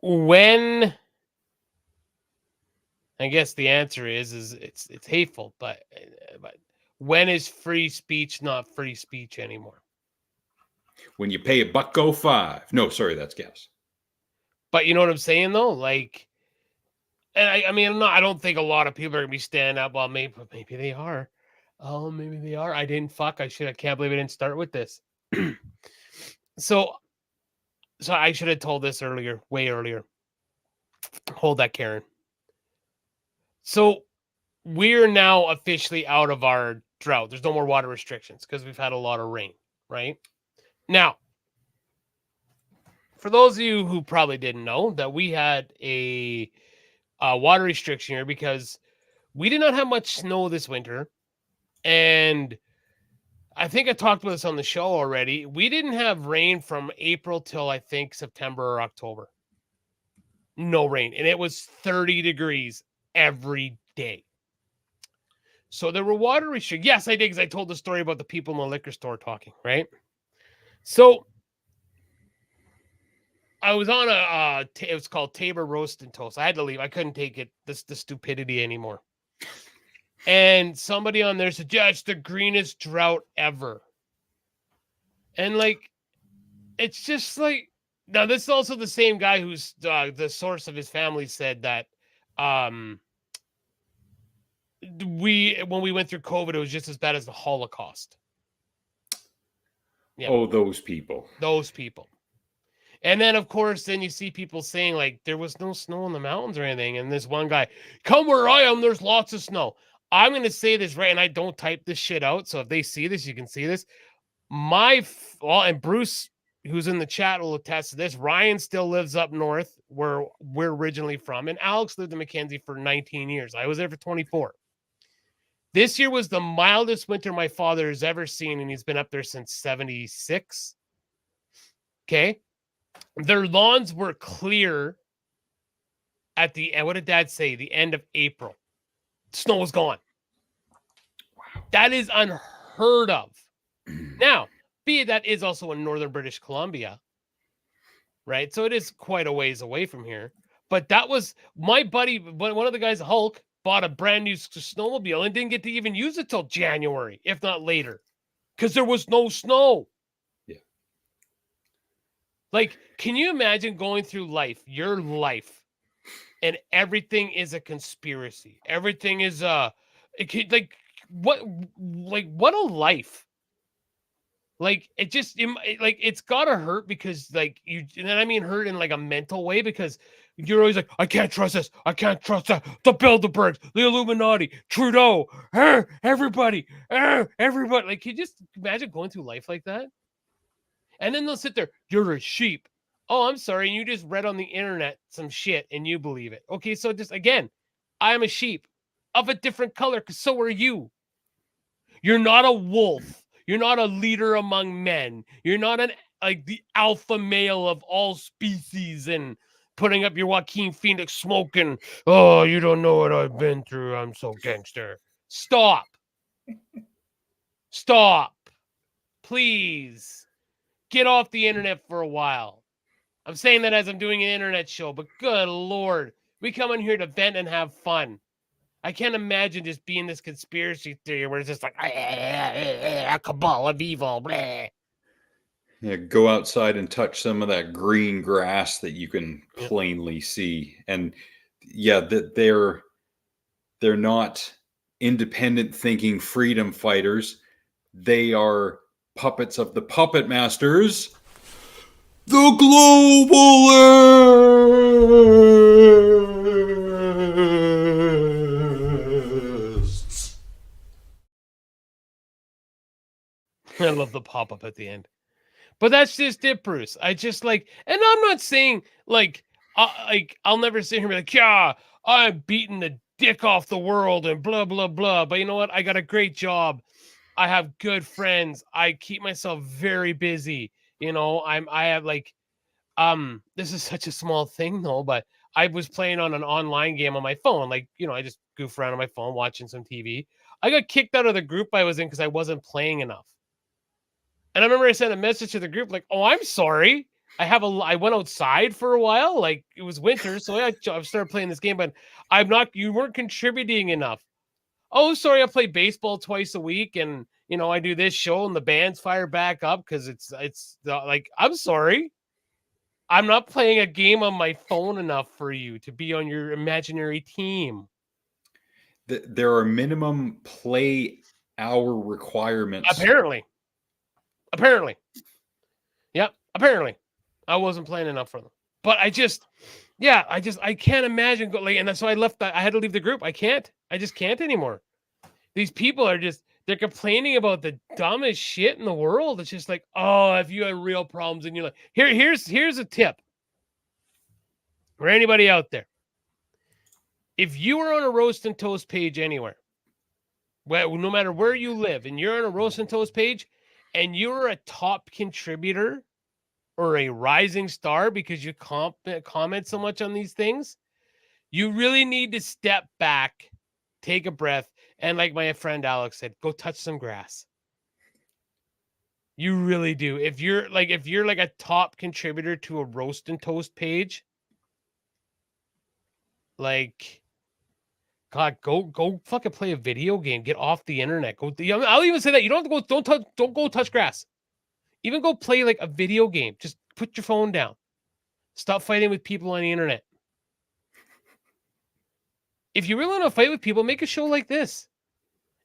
When, I guess the answer is it's hateful, but when is free speech not free speech anymore? When you pay $1.05. No, sorry, that's gas. But you know what I'm saying, though? Like, and I don't think a lot of people are gonna be standing up. Well, maybe they are. Oh, maybe they are. I didn't fuck. I can't believe I didn't start with this. So I should have told this earlier, way earlier. Hold that, Karen. So we're now officially out of our drought. There's no more water restrictions because we've had a lot of rain, right? Now, for those of you who probably didn't know, that we had a water restriction here because we did not have much snow this winter. And I think I talked about this on the show already. We didn't have rain from April till I think September or October. No rain. And it was 30 degrees every day. So there were water restrictions. Yes, I did, because I told the story about the people in the liquor store talking, right? So I was on it was called Tabor Roast and Toast. I had to leave. I couldn't take it, the stupidity anymore. And somebody on there said, yeah, it's the greenest drought ever. And like, it's just like, now this is also the same guy who's the source of his family said that when we went through COVID, it was just as bad as the Holocaust. Yeah. Oh, those people. Those people. And then, of course, then you see people saying, like, there was no snow in the mountains or anything. And this one guy, come where I am, there's lots of snow. I'm going to say this right, and I don't type this shit out. So if they see this, you can see this. And Bruce, who's in the chat, will attest to this. Ryan still lives up north where we're originally from. And Alex lived in Mackenzie for 19 years. I was there for 24. This year was the mildest winter my father has ever seen, and he's been up there since 76. Okay. Their lawns were clear at what did Dad say? The end of April. Snow was gone. Wow. That is unheard of. Now, that is also in northern British Columbia, right? So it is quite a ways away from here. But that was my buddy, one of the guys, Hulk, bought a brand new snowmobile and didn't get to even use it till January, if not later, because there was no snow. Like, can you imagine going through life, your life, and everything is a conspiracy? Everything is what a life. Like, it just, it's gotta hurt because, like, and I mean hurt in like a mental way, because you're always like, I can't trust this. I can't trust that. The Bilderbergs, the Illuminati, Trudeau, everybody. Like, can you just imagine going through life like that? And then they'll sit there, you're a sheep. Oh, I'm sorry. You just read on the internet some shit and you believe it. Okay, so just again, I am a sheep of a different color, because so are you. You're not a wolf. You're not a leader among men. You're not the alpha male of all species and putting up your Joaquin Phoenix smoking. Oh, you don't know what I've been through. I'm so gangster. Stop. Stop. Please. Get off the internet for a while. I'm saying that as I'm doing an internet show, but good Lord. We come in here to vent and have fun. I can't imagine just being this conspiracy theory where it's just like a cabal of evil. Bleh. Yeah, go outside and touch some of that green grass that you can Yep. plainly see. And yeah, that they're not independent thinking freedom fighters. They are puppets of the puppet masters, the globalists. I love the pop-up at the end. But that's just it, Bruce. I just like, and I'm not saying like I'll never sit here and be like, yeah, I'm beating the dick off the world and blah blah blah. But you know what? I got a great job. I have good friends. I keep myself very busy. You know, I have like this is such a small thing though, but I was playing on an online game on my phone. Like, you know, I just goof around on my phone watching some TV. I got kicked out of the group I was in because I wasn't playing enough. And I remember I sent a message to the group like, "Oh, I'm sorry. I went outside for a while. Like it was winter, so I started playing this game, but you weren't contributing enough. Oh, sorry. I play baseball twice a week, and you know I do this show, and the band's fire back up because like I'm sorry. I'm not playing a game on my phone enough for you to be on your imaginary team. There are minimum play hour requirements. Apparently. Yep, apparently. I wasn't playing enough for them. But I can't imagine and so I left I had to leave the group. I just can't anymore. These people are they're complaining about the dumbest shit in the world. It's just like, oh, if you had real problems in your life. Here's a tip for anybody out there. If you are on a roast and toast page anywhere, well, no matter where you live, and you're on a roast and toast page, and you're a top contributor or a rising star because you comment so much on these things, you really need to step back, take a breath, and like my friend Alex said, go touch some grass. You really do. If you're like a top contributor to a roast and toast page, like, God, go fucking play a video game. Get off the internet. I'll even say that you don't have to go. Don't go touch grass. Even go play like a video game. Just put your phone down. Stop fighting with people on the internet. If you really want to fight with people, make a show like this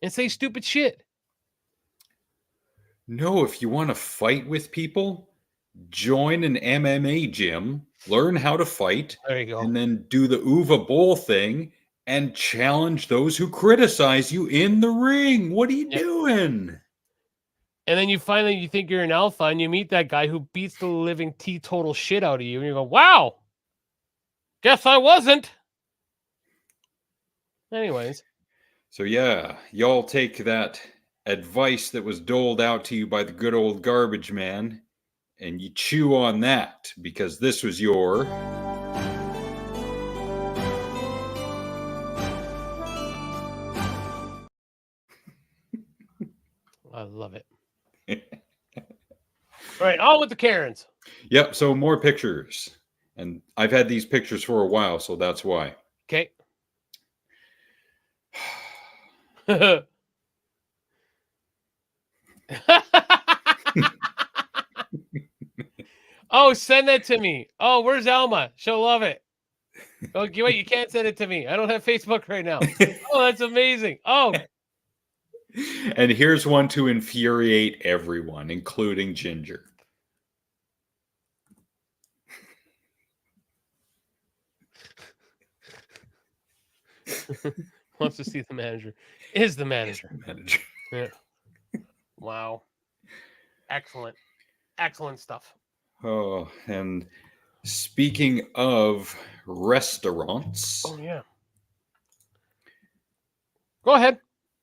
and say stupid shit. No, if you want to fight with people, join an MMA gym, learn how to fight, There you go. and then do the Uva Bowl thing and challenge those who criticize you in the ring. What are you doing? And then you think you're an alpha, and you meet that guy who beats the living teetotal shit out of you, and you go, wow, guess I wasn't. Anyways. So yeah, y'all take that advice that was doled out to you by the good old garbage man, and you chew on that, because this was your... I love it. All right, on with the Karens. Yep, so more pictures. And I've had these pictures for a while, so that's why. Okay. Oh, send that to me. Oh, where's Alma? She'll love it. Oh, wait, you can't send it to me. I don't have Facebook right now. Oh, that's amazing. Oh. And here's one to infuriate everyone, including Ginger. Wants to see the manager. Is the manager. Manager. Yeah. Wow. Excellent. Excellent stuff. Oh, and speaking of restaurants. Oh, yeah. Go ahead.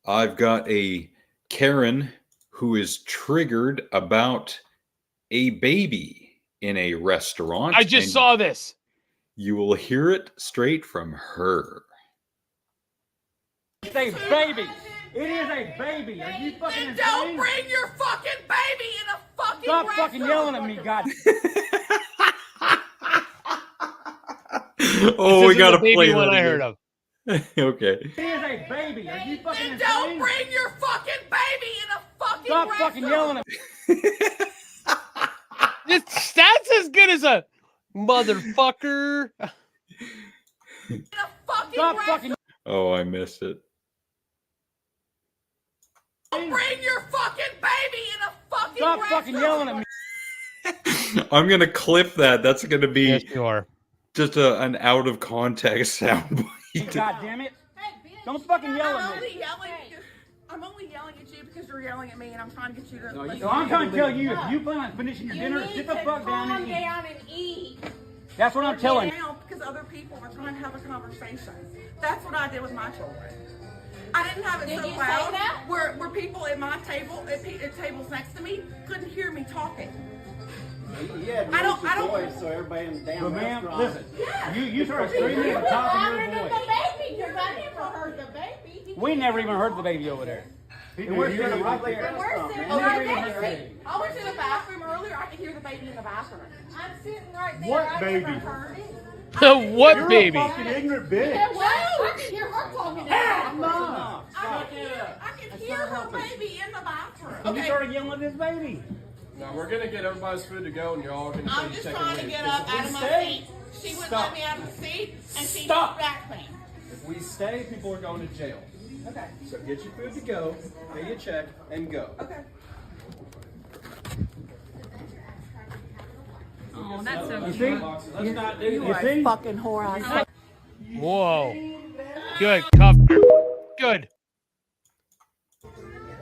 I've got a Karen who is triggered about a baby in a restaurant. I just saw this. You will hear it straight from her. It's a baby. It is a baby. Are you fucking insane? Don't bring your fucking baby in a fucking Stop fucking yelling at me, God. Oh, we gotta the baby play one that I again. heard of. Okay. It is a baby. Are you fucking insane? Don't bring your fucking baby in a fucking Stop fucking yelling at me. That's as good as a motherfucker. in a fucking Stop fucking. Oh, I missed it. Don't bring your fucking baby in a fucking Stop fucking yelling at me. I'm gonna clip that. That's gonna be Yes, you are. just an out of context soundbite. God damn it. Don't fucking yell I'm at only me. yelling. I'm only yelling at you because you're yelling at me, and I'm trying to get you to. So listen. I'm trying to tell you, if you plan on finishing your dinner, sit the fuck down and eat. Down and eat. That's what I'm telling you. Down because other people are trying to have a conversation. That's what I did with my children. I didn't have it Did so you say loud that? where people at my table, at tables next to me, couldn't hear me talking. Yeah, I don't- voice, so everybody in the damn But ma'am, restaurant. listen, you started screaming at the top of your voice. baby. You're not here for her, the baby. We never even heard the baby over there. And we're sitting right there. We're sitting Oh, right right there. there. I went to the bathroom earlier. I could hear the baby in the bathroom. I'm sitting right there. What I baby? never heard it. What baby? ignorant bitch. Yeah, well, I can hear her talking. I'm not. I could hear her baby in the bathroom. You started yelling at this baby. Now we're gonna get everybody's food to go, and you're all gonna I'm take just a trying to leave. get up out of my seat. She wouldn't let me out of the seat, and she distracted me. If we stay, people are going to jail. Okay. So get your food to go, pay your check, and go. Okay. Oh, that's so You cute. see? Let's not do You that. are a see? fucking whore. I swear. Whoa. Good. Cuff. Good.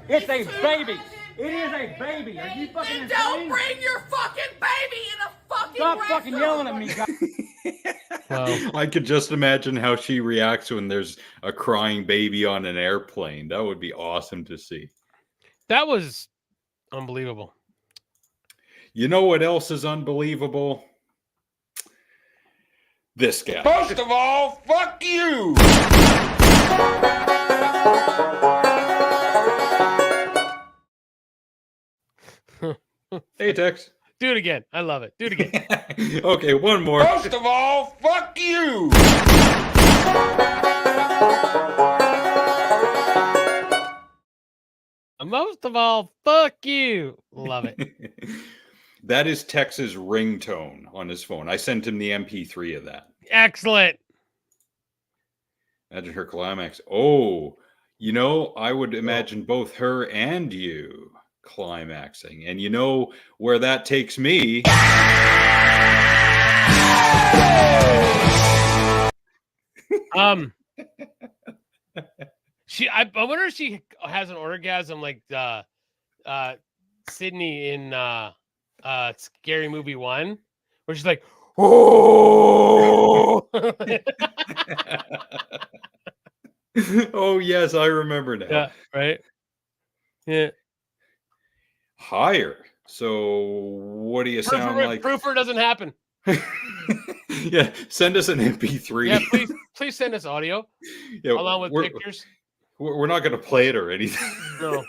It's a baby. It is a baby. Are you fucking And don't insane? bring your fucking baby in a fucking Stop restaurant. fucking yelling at me, God. Wow. I could just imagine how she reacts when there's a crying baby on an airplane. That would be awesome to see. That was unbelievable. You know what else is unbelievable? This guy. First of all, fuck you. Hey, Tex. Do it again. I love it. Do it again. Okay, one more. First of all, fuck you. Most of all, fuck you. Love it. That is Tex's ringtone on his phone. I sent him the MP3 of that. Excellent. Imagine her climax. Oh, you know, I would imagine both her and you climaxing. And you know where that takes me? I wonder if she has an orgasm like Sydney in Scary Movie 1, where she's like, oh. Oh, yes, I remember now. Yeah, right. Yeah. Higher. So what do you sound like? Proofer doesn't happen. Yeah, send us an MP3. Yeah, please send us audio Yeah, along with we're, pictures. we're not going to play it or anything. No.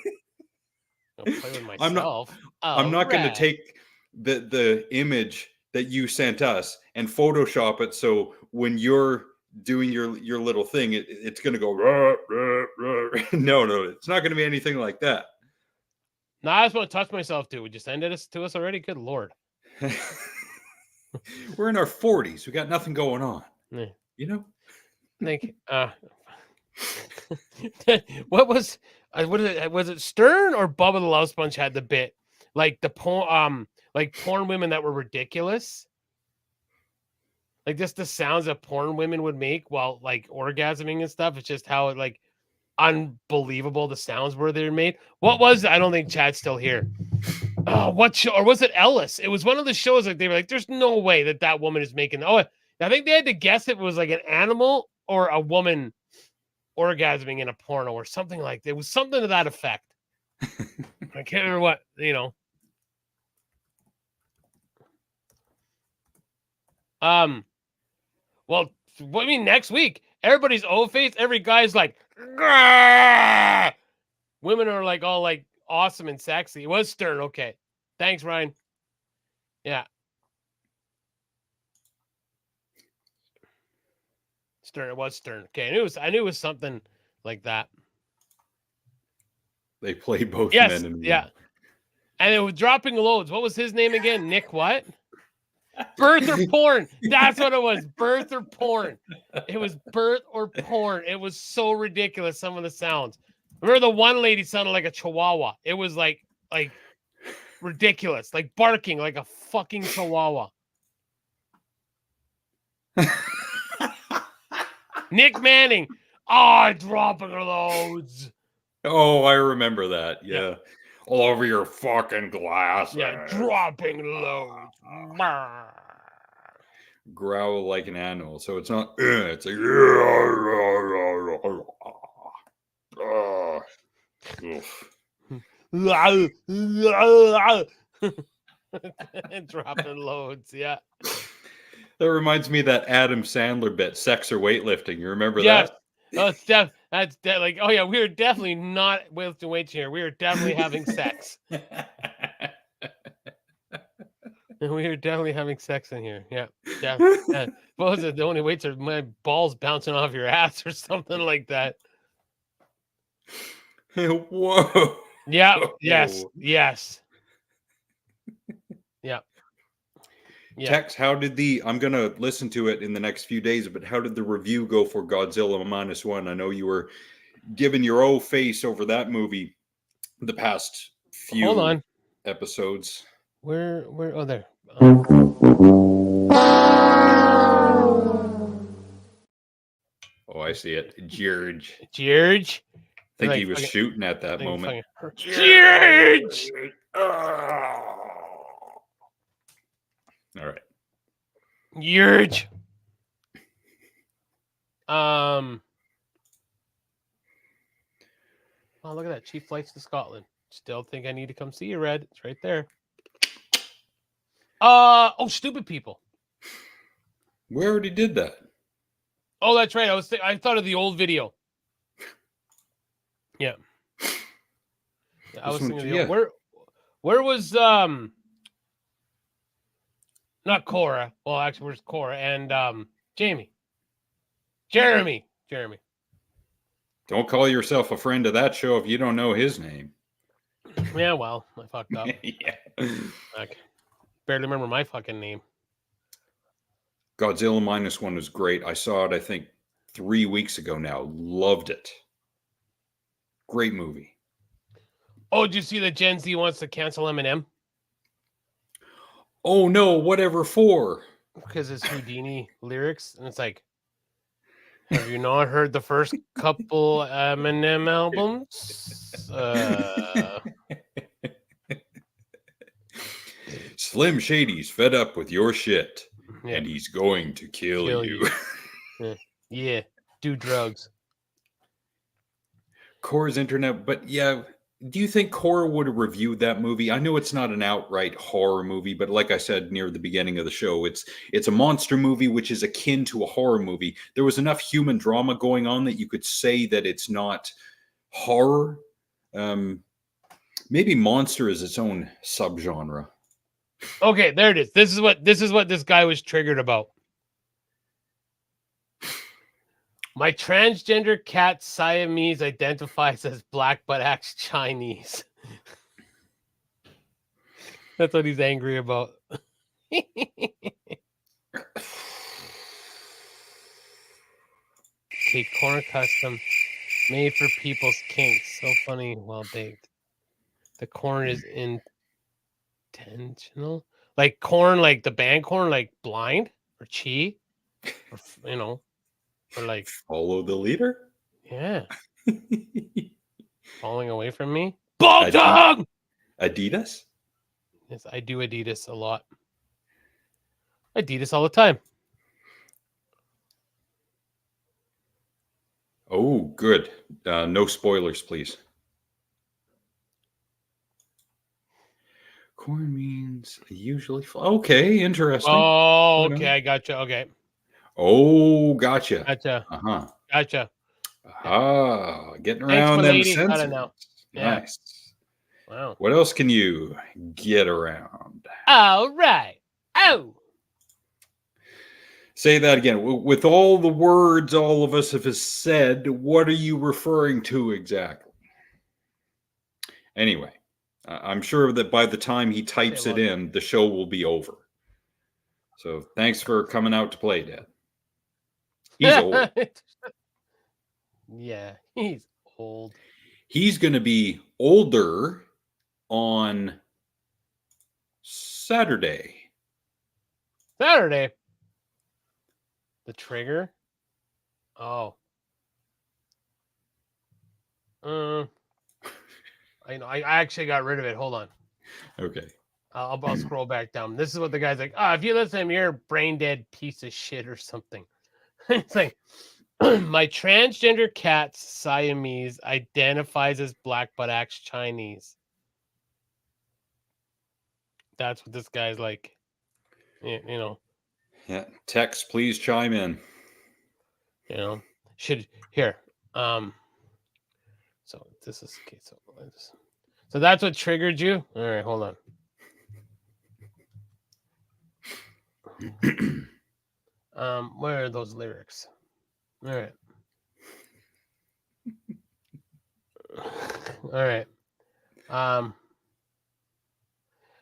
I'll play with I'm not- myself. I'm not going to Alright. take the image that you sent us and Photoshop it so when you're doing your little thing, it's going to go. Rah, rah, rah. No, it's not going to be anything like that. No, I just want to touch myself too. Would you send it to us already? Good lord. We're in our 40s. We got nothing going on. Yeah. You know? Think what was it Stern or Bubba the Love Sponge had the bit like the porn women that were ridiculous, like just the sounds that porn women would make while like orgasming and stuff. It's just how like unbelievable the sounds were they were made. What was I don't think Chad's still here. What show, or was it Ellis? It was one of the shows like they were like, there's no way that woman is making. Oh, I think they had to guess if it was like an animal or a woman orgasming in a porno or something like that. It was something to that effect. I can't remember what, Well, what do you mean next week? Everybody's O-face. Every guy's like, "Grrr!" Women are like all like awesome and sexy. It was Stern. Okay. Thanks, Ryan. Yeah. Stern. It was Stern. Okay. I knew it was something like that. They play both Yes. men and women. Yeah. And it was dropping loads. What was his name again? Nick what? Birth or porn. That's what it was. Birth or porn. It was birth or porn. It was so ridiculous, some of the sounds. Remember the one lady sounded like a chihuahua. It was like ridiculous. Like barking like a fucking chihuahua. Nick Manning. Dropping loads. Oh, I remember that. Yeah. All over your fucking glass. Yeah, dropping loads. Growl like an animal. So it's not, it's like, dropping loads. Yeah. That reminds me of that Adam Sandler bit, sex or weightlifting. You remember Yes. that? Oh, that's like, oh yeah, we are definitely not lifting weights here. We are definitely having sex. We are definitely having sex in here. Yeah. Yeah. What was it? The only weights are my balls bouncing off your ass or something like that. Whoa. Yeah. Yes. Yes. Yeah. Yeah. Tex, how did I'm going to listen to it in the next few days, but how did the review go for Godzilla -1? I know you were giving your old face over that movie the past few Hold on. episodes. Where, oh, there. Oh, I see it. George. George. I think Like he was fucking- shooting at that moment. George. All right. George. Oh, look at that. Cheap flights to Scotland. Still think I need to come see you, Red. It's right there. Oh, stupid people. We already did that. Oh, that's right. I thought of the old video. Yeah. I was thinking of the old, where was not Cora. Well, actually, where's Cora and Jeremy. Don't call yourself a friend of that show if you don't know his name. Yeah, well, I fucked up. Yeah. I barely remember my fucking name. Godzilla -1 was great. I saw it, I think, 3 weeks ago now. Loved it. Great movie. Oh, did you see that Gen Z wants to cancel Eminem? Oh no, whatever for? Because it's Houdini lyrics, and it's like, have you not heard the first couple Eminem albums? Slim Shady's fed up with your shit, Yeah. and he's going to kill you. Yeah, do drugs. Cora's internet, but yeah, do you think Cora would have reviewed that movie? I know it's not an outright horror movie, but like I said near the beginning of the show, it's a monster movie which is akin to a horror movie. There was enough human drama going on that you could say that it's not horror. Maybe monster is its own subgenre. Okay, there it is. This is what this guy was triggered about. My transgender cat Siamese identifies as black but acts Chinese. That's what he's angry about. Okay, corn custom made for people's kinks. So funny, well baked. The corn is intentional, like corn, like the band corn, like blind or chi, or or like Follow the leader. yeah, falling away from me. Ball dog. Adidas. Yes, I do Adidas a lot. Adidas all the time. Oh, good. No spoilers, please. Corn means usually. Okay, interesting. Oh, okay, I got you. Okay. Oh, gotcha. Gotcha. Uh-huh. Gotcha. Ah, getting Thanks around for them ladies. I don't sensors. know. Yeah. Nice. Wow. What else can you get around? All right. Oh. Say that again. With all the words all of us have said, what are you referring to exactly? Anyway, I'm sure that by the time he types it in, the show will be over. So thanks for coming out to play, Dad. He's old. Yeah, he's old. He's going to be older on Saturday. Saturday. The trigger. Oh. I know. I actually got rid of it. Hold on. Okay. I'll scroll back down. This is what the guy's like. Oh, if you listen to him, you're a brain dead piece of shit or something. It's like, my transgender cat Siamese identifies as black but acts Chinese. That's what this guy's like. You know. Yeah. Text, please chime in. You know. Should here. So this is okay. So that's what triggered you. All right, hold on. Where are those lyrics? All right. All right.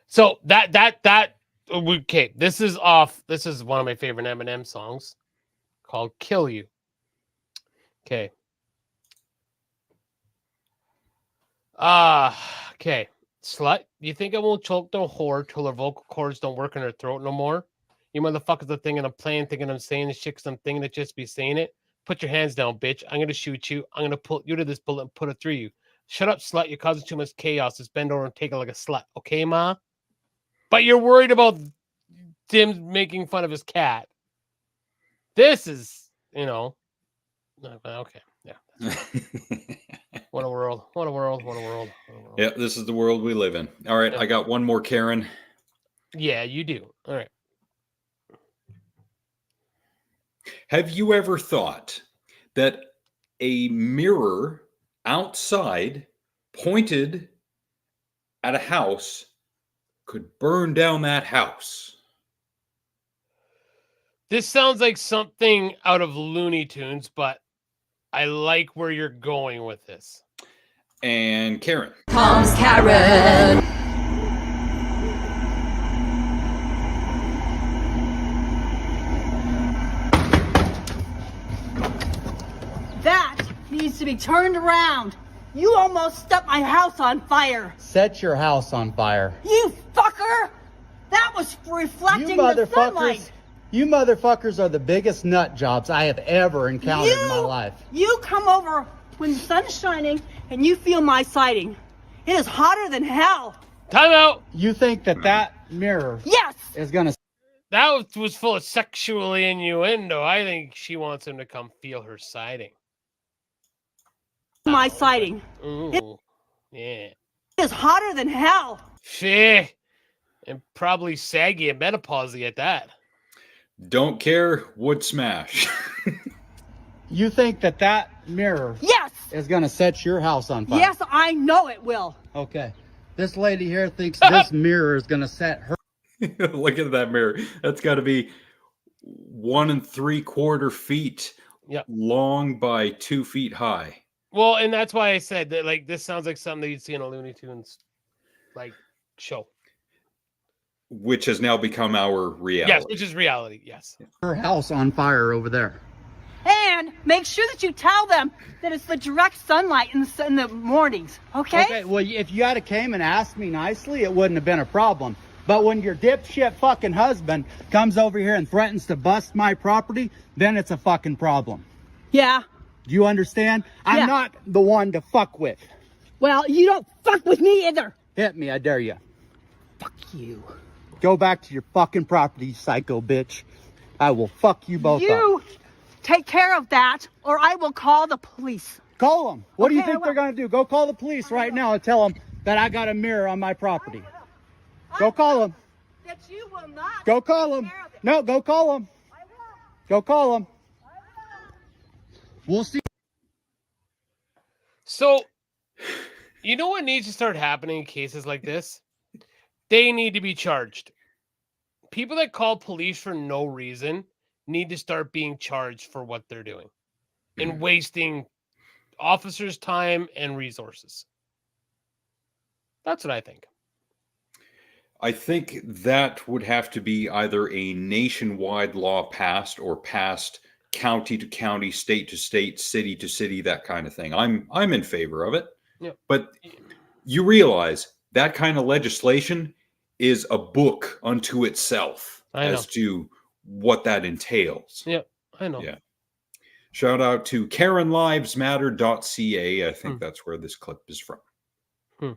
So that okay. This is off. This is one of my favorite Eminem songs called "Kill You." Okay. Okay. Slut, you think I won't choke the whore till her vocal cords don't work in her throat no more? You motherfuckers are thinking I'm playing, thinking I'm saying this shit because I'm thinking it just be saying it. Put your hands down, bitch. I'm going to shoot you. I'm going to pull you to this bullet and put it through you. Shut up, slut. You're causing too much chaos. Just bend over and take it like a slut. Okay, ma? But you're worried about Tim making fun of his cat. This is, okay. Yeah. What a world. What a world. What a world. What a world. Yeah, this is the world we live in. All right, I got one more, Karen. Yeah, you do. All right. Have you ever thought that a mirror outside pointed at a house could burn down that house? This sounds like something out of Looney Tunes, but I like where you're going with this. And Karen. Tom's Karen. That needs to be turned around. You almost set my house on fire. Set your house on fire. You fucker! That was reflecting the sunlight. You motherfuckers are the biggest nut jobs I have ever encountered in my life. You come over when the sun is shining and you feel my siding. It is hotter than hell. Time out. You think that mirror Yes! is going to... That was full of sexual innuendo. I think she wants him to come feel her siding. My siding. Ooh. Yeah. It is hotter than hell. Shit. And probably saggy and menopausy at that. Don't care, would smash. You think that mirror Yes! is going to set your house on fire? Yes, I know it will. Okay. This lady here thinks this mirror is going to set her... Look at that mirror. That's got to be 1 3/4 feet long by 2 feet high. Well, and that's why I said that, like, this sounds like something that you'd see in a Looney Tunes, like, show. Which has now become our reality. Yes, which is reality, yes. Her house on fire over there. And make sure that you tell them that it's the direct sunlight in the mornings, okay? Okay, well, if you had came and asked me nicely, it wouldn't have been a problem. But when your dipshit fucking husband comes over here and threatens to bust my property, then it's a fucking problem. Yeah. Do you understand? Yeah. I'm not the one to fuck with. Well, you don't fuck with me either. Hit me, I dare you. Fuck you. Go back to your fucking property, psycho bitch. I will fuck you both up. You take care of that, or I will call the police. Call them. What do you Okay, think they're going to do? Go call the police right now and tell them that I got a mirror on my property. Go call them. That you will not. Go call take them. care of it. No, go call them. I will. Go call them. We'll see. So, you know what needs to start happening in cases like this? They need to be charged. People that call police for no reason need to start being charged for what they're doing and wasting officers' time and resources. That's what I think. I think that would have to be either a nationwide law passed or passed county to county, state to state, city to city, that kind of thing. I'm in favor of it. Yeah. But you realize that kind of legislation is a book unto itself as to what that entails. Yeah, I know. Yeah. Shout out to KarenLivesMatter.ca. I think that's where this clip is from.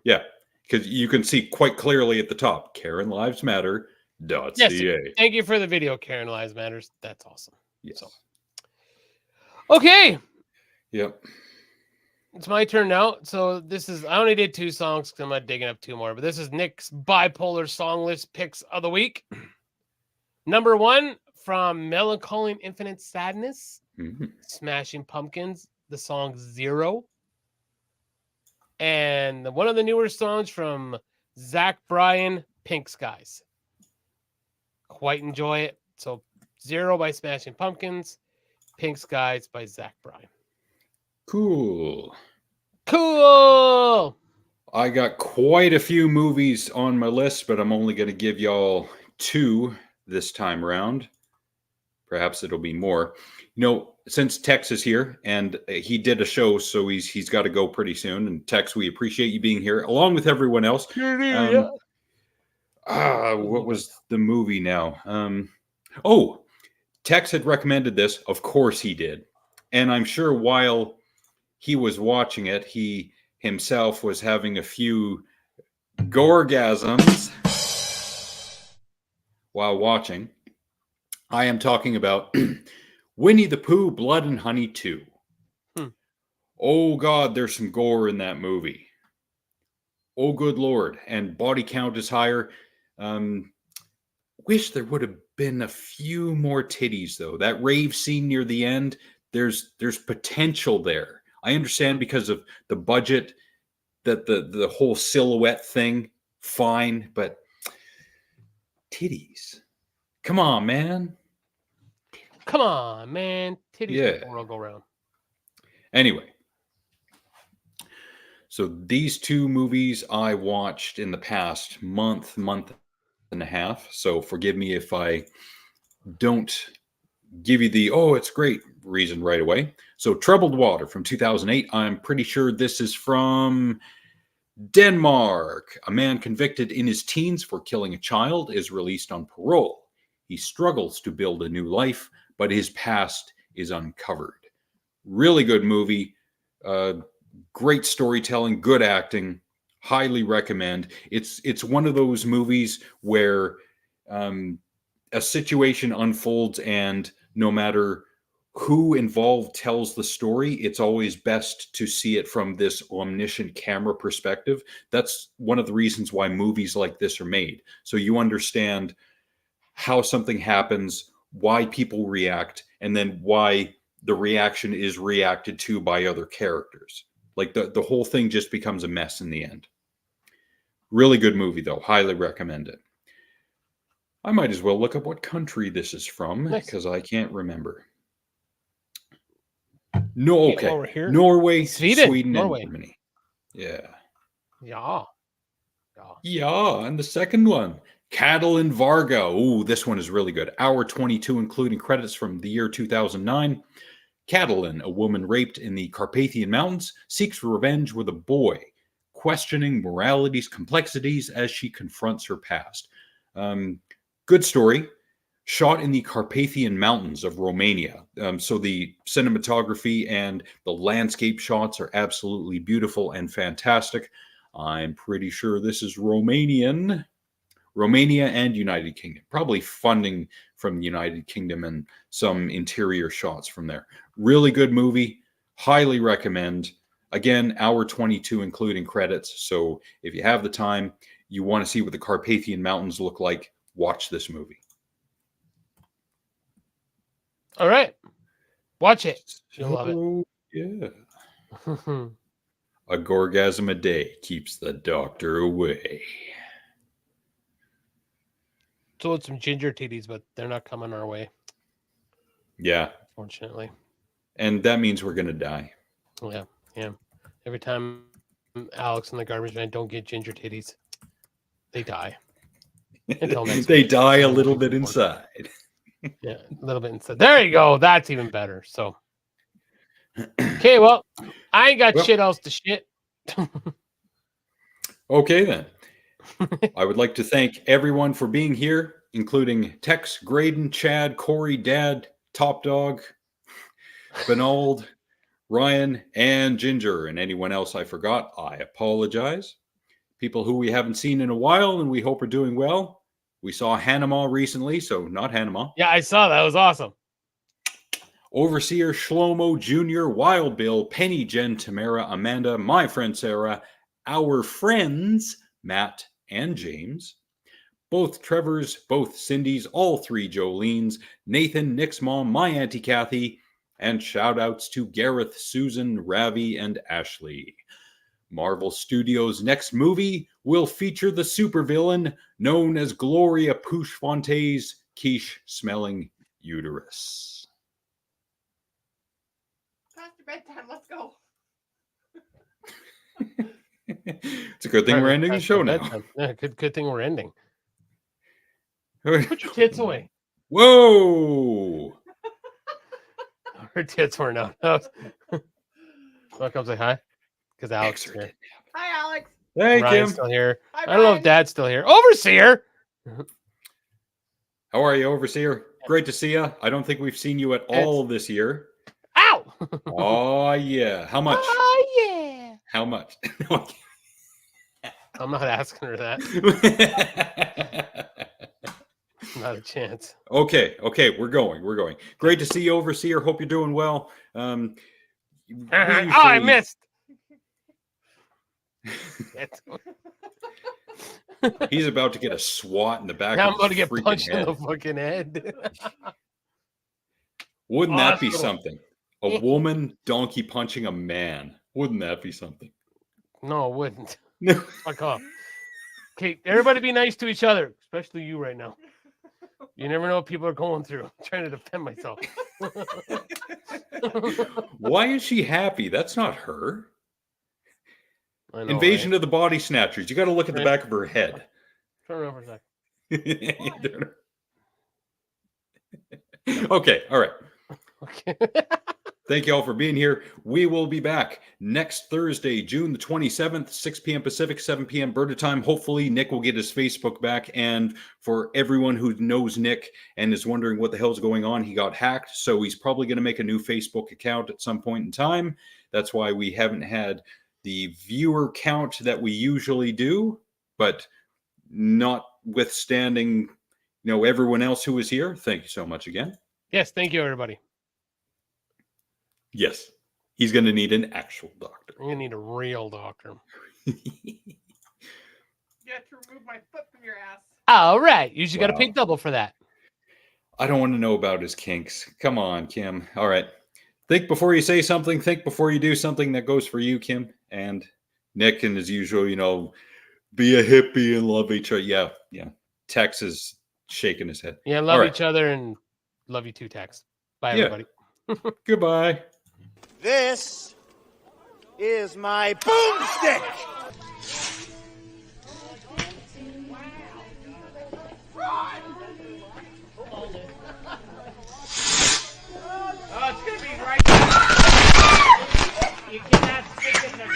Yeah. Because you can see quite clearly at the top, KarenLivesMatter.ca. Yes, thank you for the video, Karen Lives Matters. That's awesome. Yes. So. Okay. Yep. It's my turn now. So this is, I only did 2 songs because I'm not digging up 2 more, but this is Nick's bipolar song list picks of the week. Number 1 from Melancholy and Infinite Sadness, Smashing Pumpkins, the song Zero. And one of the newer songs from Zach Bryan, Pink Skies. Quite enjoy it. So Zero by Smashing Pumpkins, Pink Skies by Zach Bryan. Cool. I got quite a few movies on my list, but I'm only going to give y'all 2 this time around. Perhaps it'll be more. You know, since Tex is here and he did a show, so he's got to go pretty soon. And Tex, we appreciate you being here along with everyone else. What was the movie now? Tex had recommended this. Of course he did. And I'm sure while he was watching it, he himself was having a few gorgasms while watching. I am talking about Winnie the Pooh, Blood and Honey 2. Oh, God, there's some gore in that movie. Oh, good Lord. And body count is higher. Wish there would have been a few more titties, though. That rave scene near the end, there's potential there. I understand because of the budget, that the whole silhouette thing, fine, but titties. Come on, man. Titties make the world go round. Anyway. So these 2 movies I watched in the past month and a half. So forgive me if I don't give you the, it's great reason right away. So Troubled Water from 2008. I'm pretty sure this is from Denmark. A man convicted in his teens for killing a child is released on parole. He struggles to build a new life, but his past is uncovered. Really good movie. Great storytelling, good acting. Highly recommend. It's one of those movies where a situation unfolds, and no matter who involved tells the story, it's always best to see it from this omniscient camera perspective. That's one of the reasons why movies like this are made. So you understand how something happens, why people react, and then why the reaction is reacted to by other characters. Like the whole thing just becomes a mess in the end. Really good movie, though. Highly recommend it. I might as well look up what country this is from, because I can't remember. No, okay. Norway, Sweden, Norway. And Germany. Yeah. Yeah, and the second one, Cattle and Varga. Ooh, this one is really good. Hour 22, including credits from the year 2009. Catalin, a woman raped in the Carpathian Mountains, seeks revenge with a boy, questioning morality's complexities as she confronts her past. Good story. Shot in the Carpathian Mountains of Romania. So the cinematography and the landscape shots are absolutely beautiful and fantastic. I'm pretty sure this is Romania and United Kingdom. Probably funding from the United Kingdom and some interior shots from there. Really good movie. Highly recommend. Again, hour 22, including credits. So if you have the time, you want to see what the Carpathian Mountains look like, watch this movie. All right. Watch it. You'll love it. Oh, yeah. A gorgasm a day keeps the doctor away. So it's some ginger titties, but they're not coming our way, Yeah. fortunately. And that means we're going to die. Yeah, yeah. Every time Alex and the garbage man don't get ginger titties, they die. Until next They week. die a little bit inside. Yeah, a little bit inside. There you go. That's even better. So, okay, well, I ain't got shit else to shit. Okay, then. I would like to thank everyone for being here, including Tex, Graydon, Chad, Corey, Dad, Top Dog, Benold, Ryan, and Ginger, and anyone else I forgot. I apologize. People who we haven't seen in a while and we hope are doing well. We saw Hanama recently, so not Hanama. Yeah, I saw that. It was awesome. Overseer, Shlomo, Junior, Wild Bill, Penny, Jen, Tamara, Amanda, my friend Sarah, our friends Matt and James, both Trevors, both Cindy's, all three Jolene's, Nathan, Nick's mom, my Auntie Kathy, and shout outs to Gareth, Susan, Ravi, and Ashley. Marvel Studios' next movie will feature the supervillain known as Gloria Pouchfonte's quiche-smelling uterus. Past your bedtime, let's go. It's a good thing we're ending the show now. Yeah, good thing we're ending. Put your tits away. Whoa! Her tits weren't out. Want to come say hi? Because Alex is here. Hi, Alex. Hey, Ryan's Kim. still here. Hi, I don't know if Ryan. Dad's still here. Overseer! How are you, Overseer? Great to see you. I don't think we've seen you at all this year. Ow! Oh, yeah. How much? Oh, yeah. How much? I'm not asking her that. Not a chance. Okay, we're going. Great to see you, Overseer. Hope you're doing well. Oh, I missed. He's about to get a swat in the back Now of I'm about to his get freaking punched in head. the fucking head. Wouldn't that be Hospital. something? A woman donkey punching a man. Wouldn't that be something? No, it wouldn't. No. Fuck off. Okay, everybody be nice to each other, especially you right now. You never know what people are going through. I'm trying to defend myself. Why is she happy? That's not her. I know, Invasion right? of the Body Snatchers. You got to look at the back of her head. Turn around for a sec. Okay, all right. Okay. Thank you all for being here. We will be back next Thursday, June the 27th, 6 p.m. Pacific, 7 p.m. Berta time. Hopefully, Nick will get his Facebook back. And for everyone who knows Nick and is wondering what the hell's going on, he got hacked. So he's probably going to make a new Facebook account at some point in time. That's why we haven't had the viewer count that we usually do. But notwithstanding, everyone else who is here, thank you so much again. Yes, thank you, everybody. Yes, he's going to need an actual doctor. I'm going to need a real doctor. You have to remove my foot from your ass. All right. You just got to Wow. pay double for that. I don't want to know about his kinks. Come on, Kim. All right. Think before you say something. Think before you do something. That goes for you, Kim. And Nick, and as usual, be a hippie and love each other. Yeah. Tex is shaking his head. Yeah, All love right. each other and love you too, Tex. Bye, Yeah. everybody. Goodbye. This is my boomstick!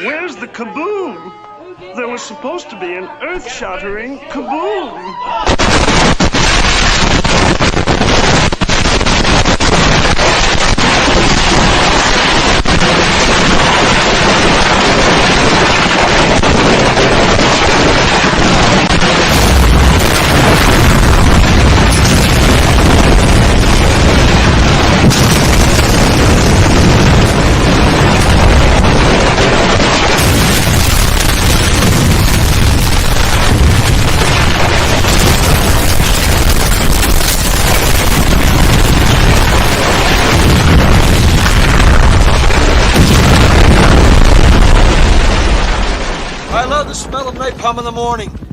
Where's the kaboom? There was supposed to be an earth-shattering kaboom! smell of napalm in the morning.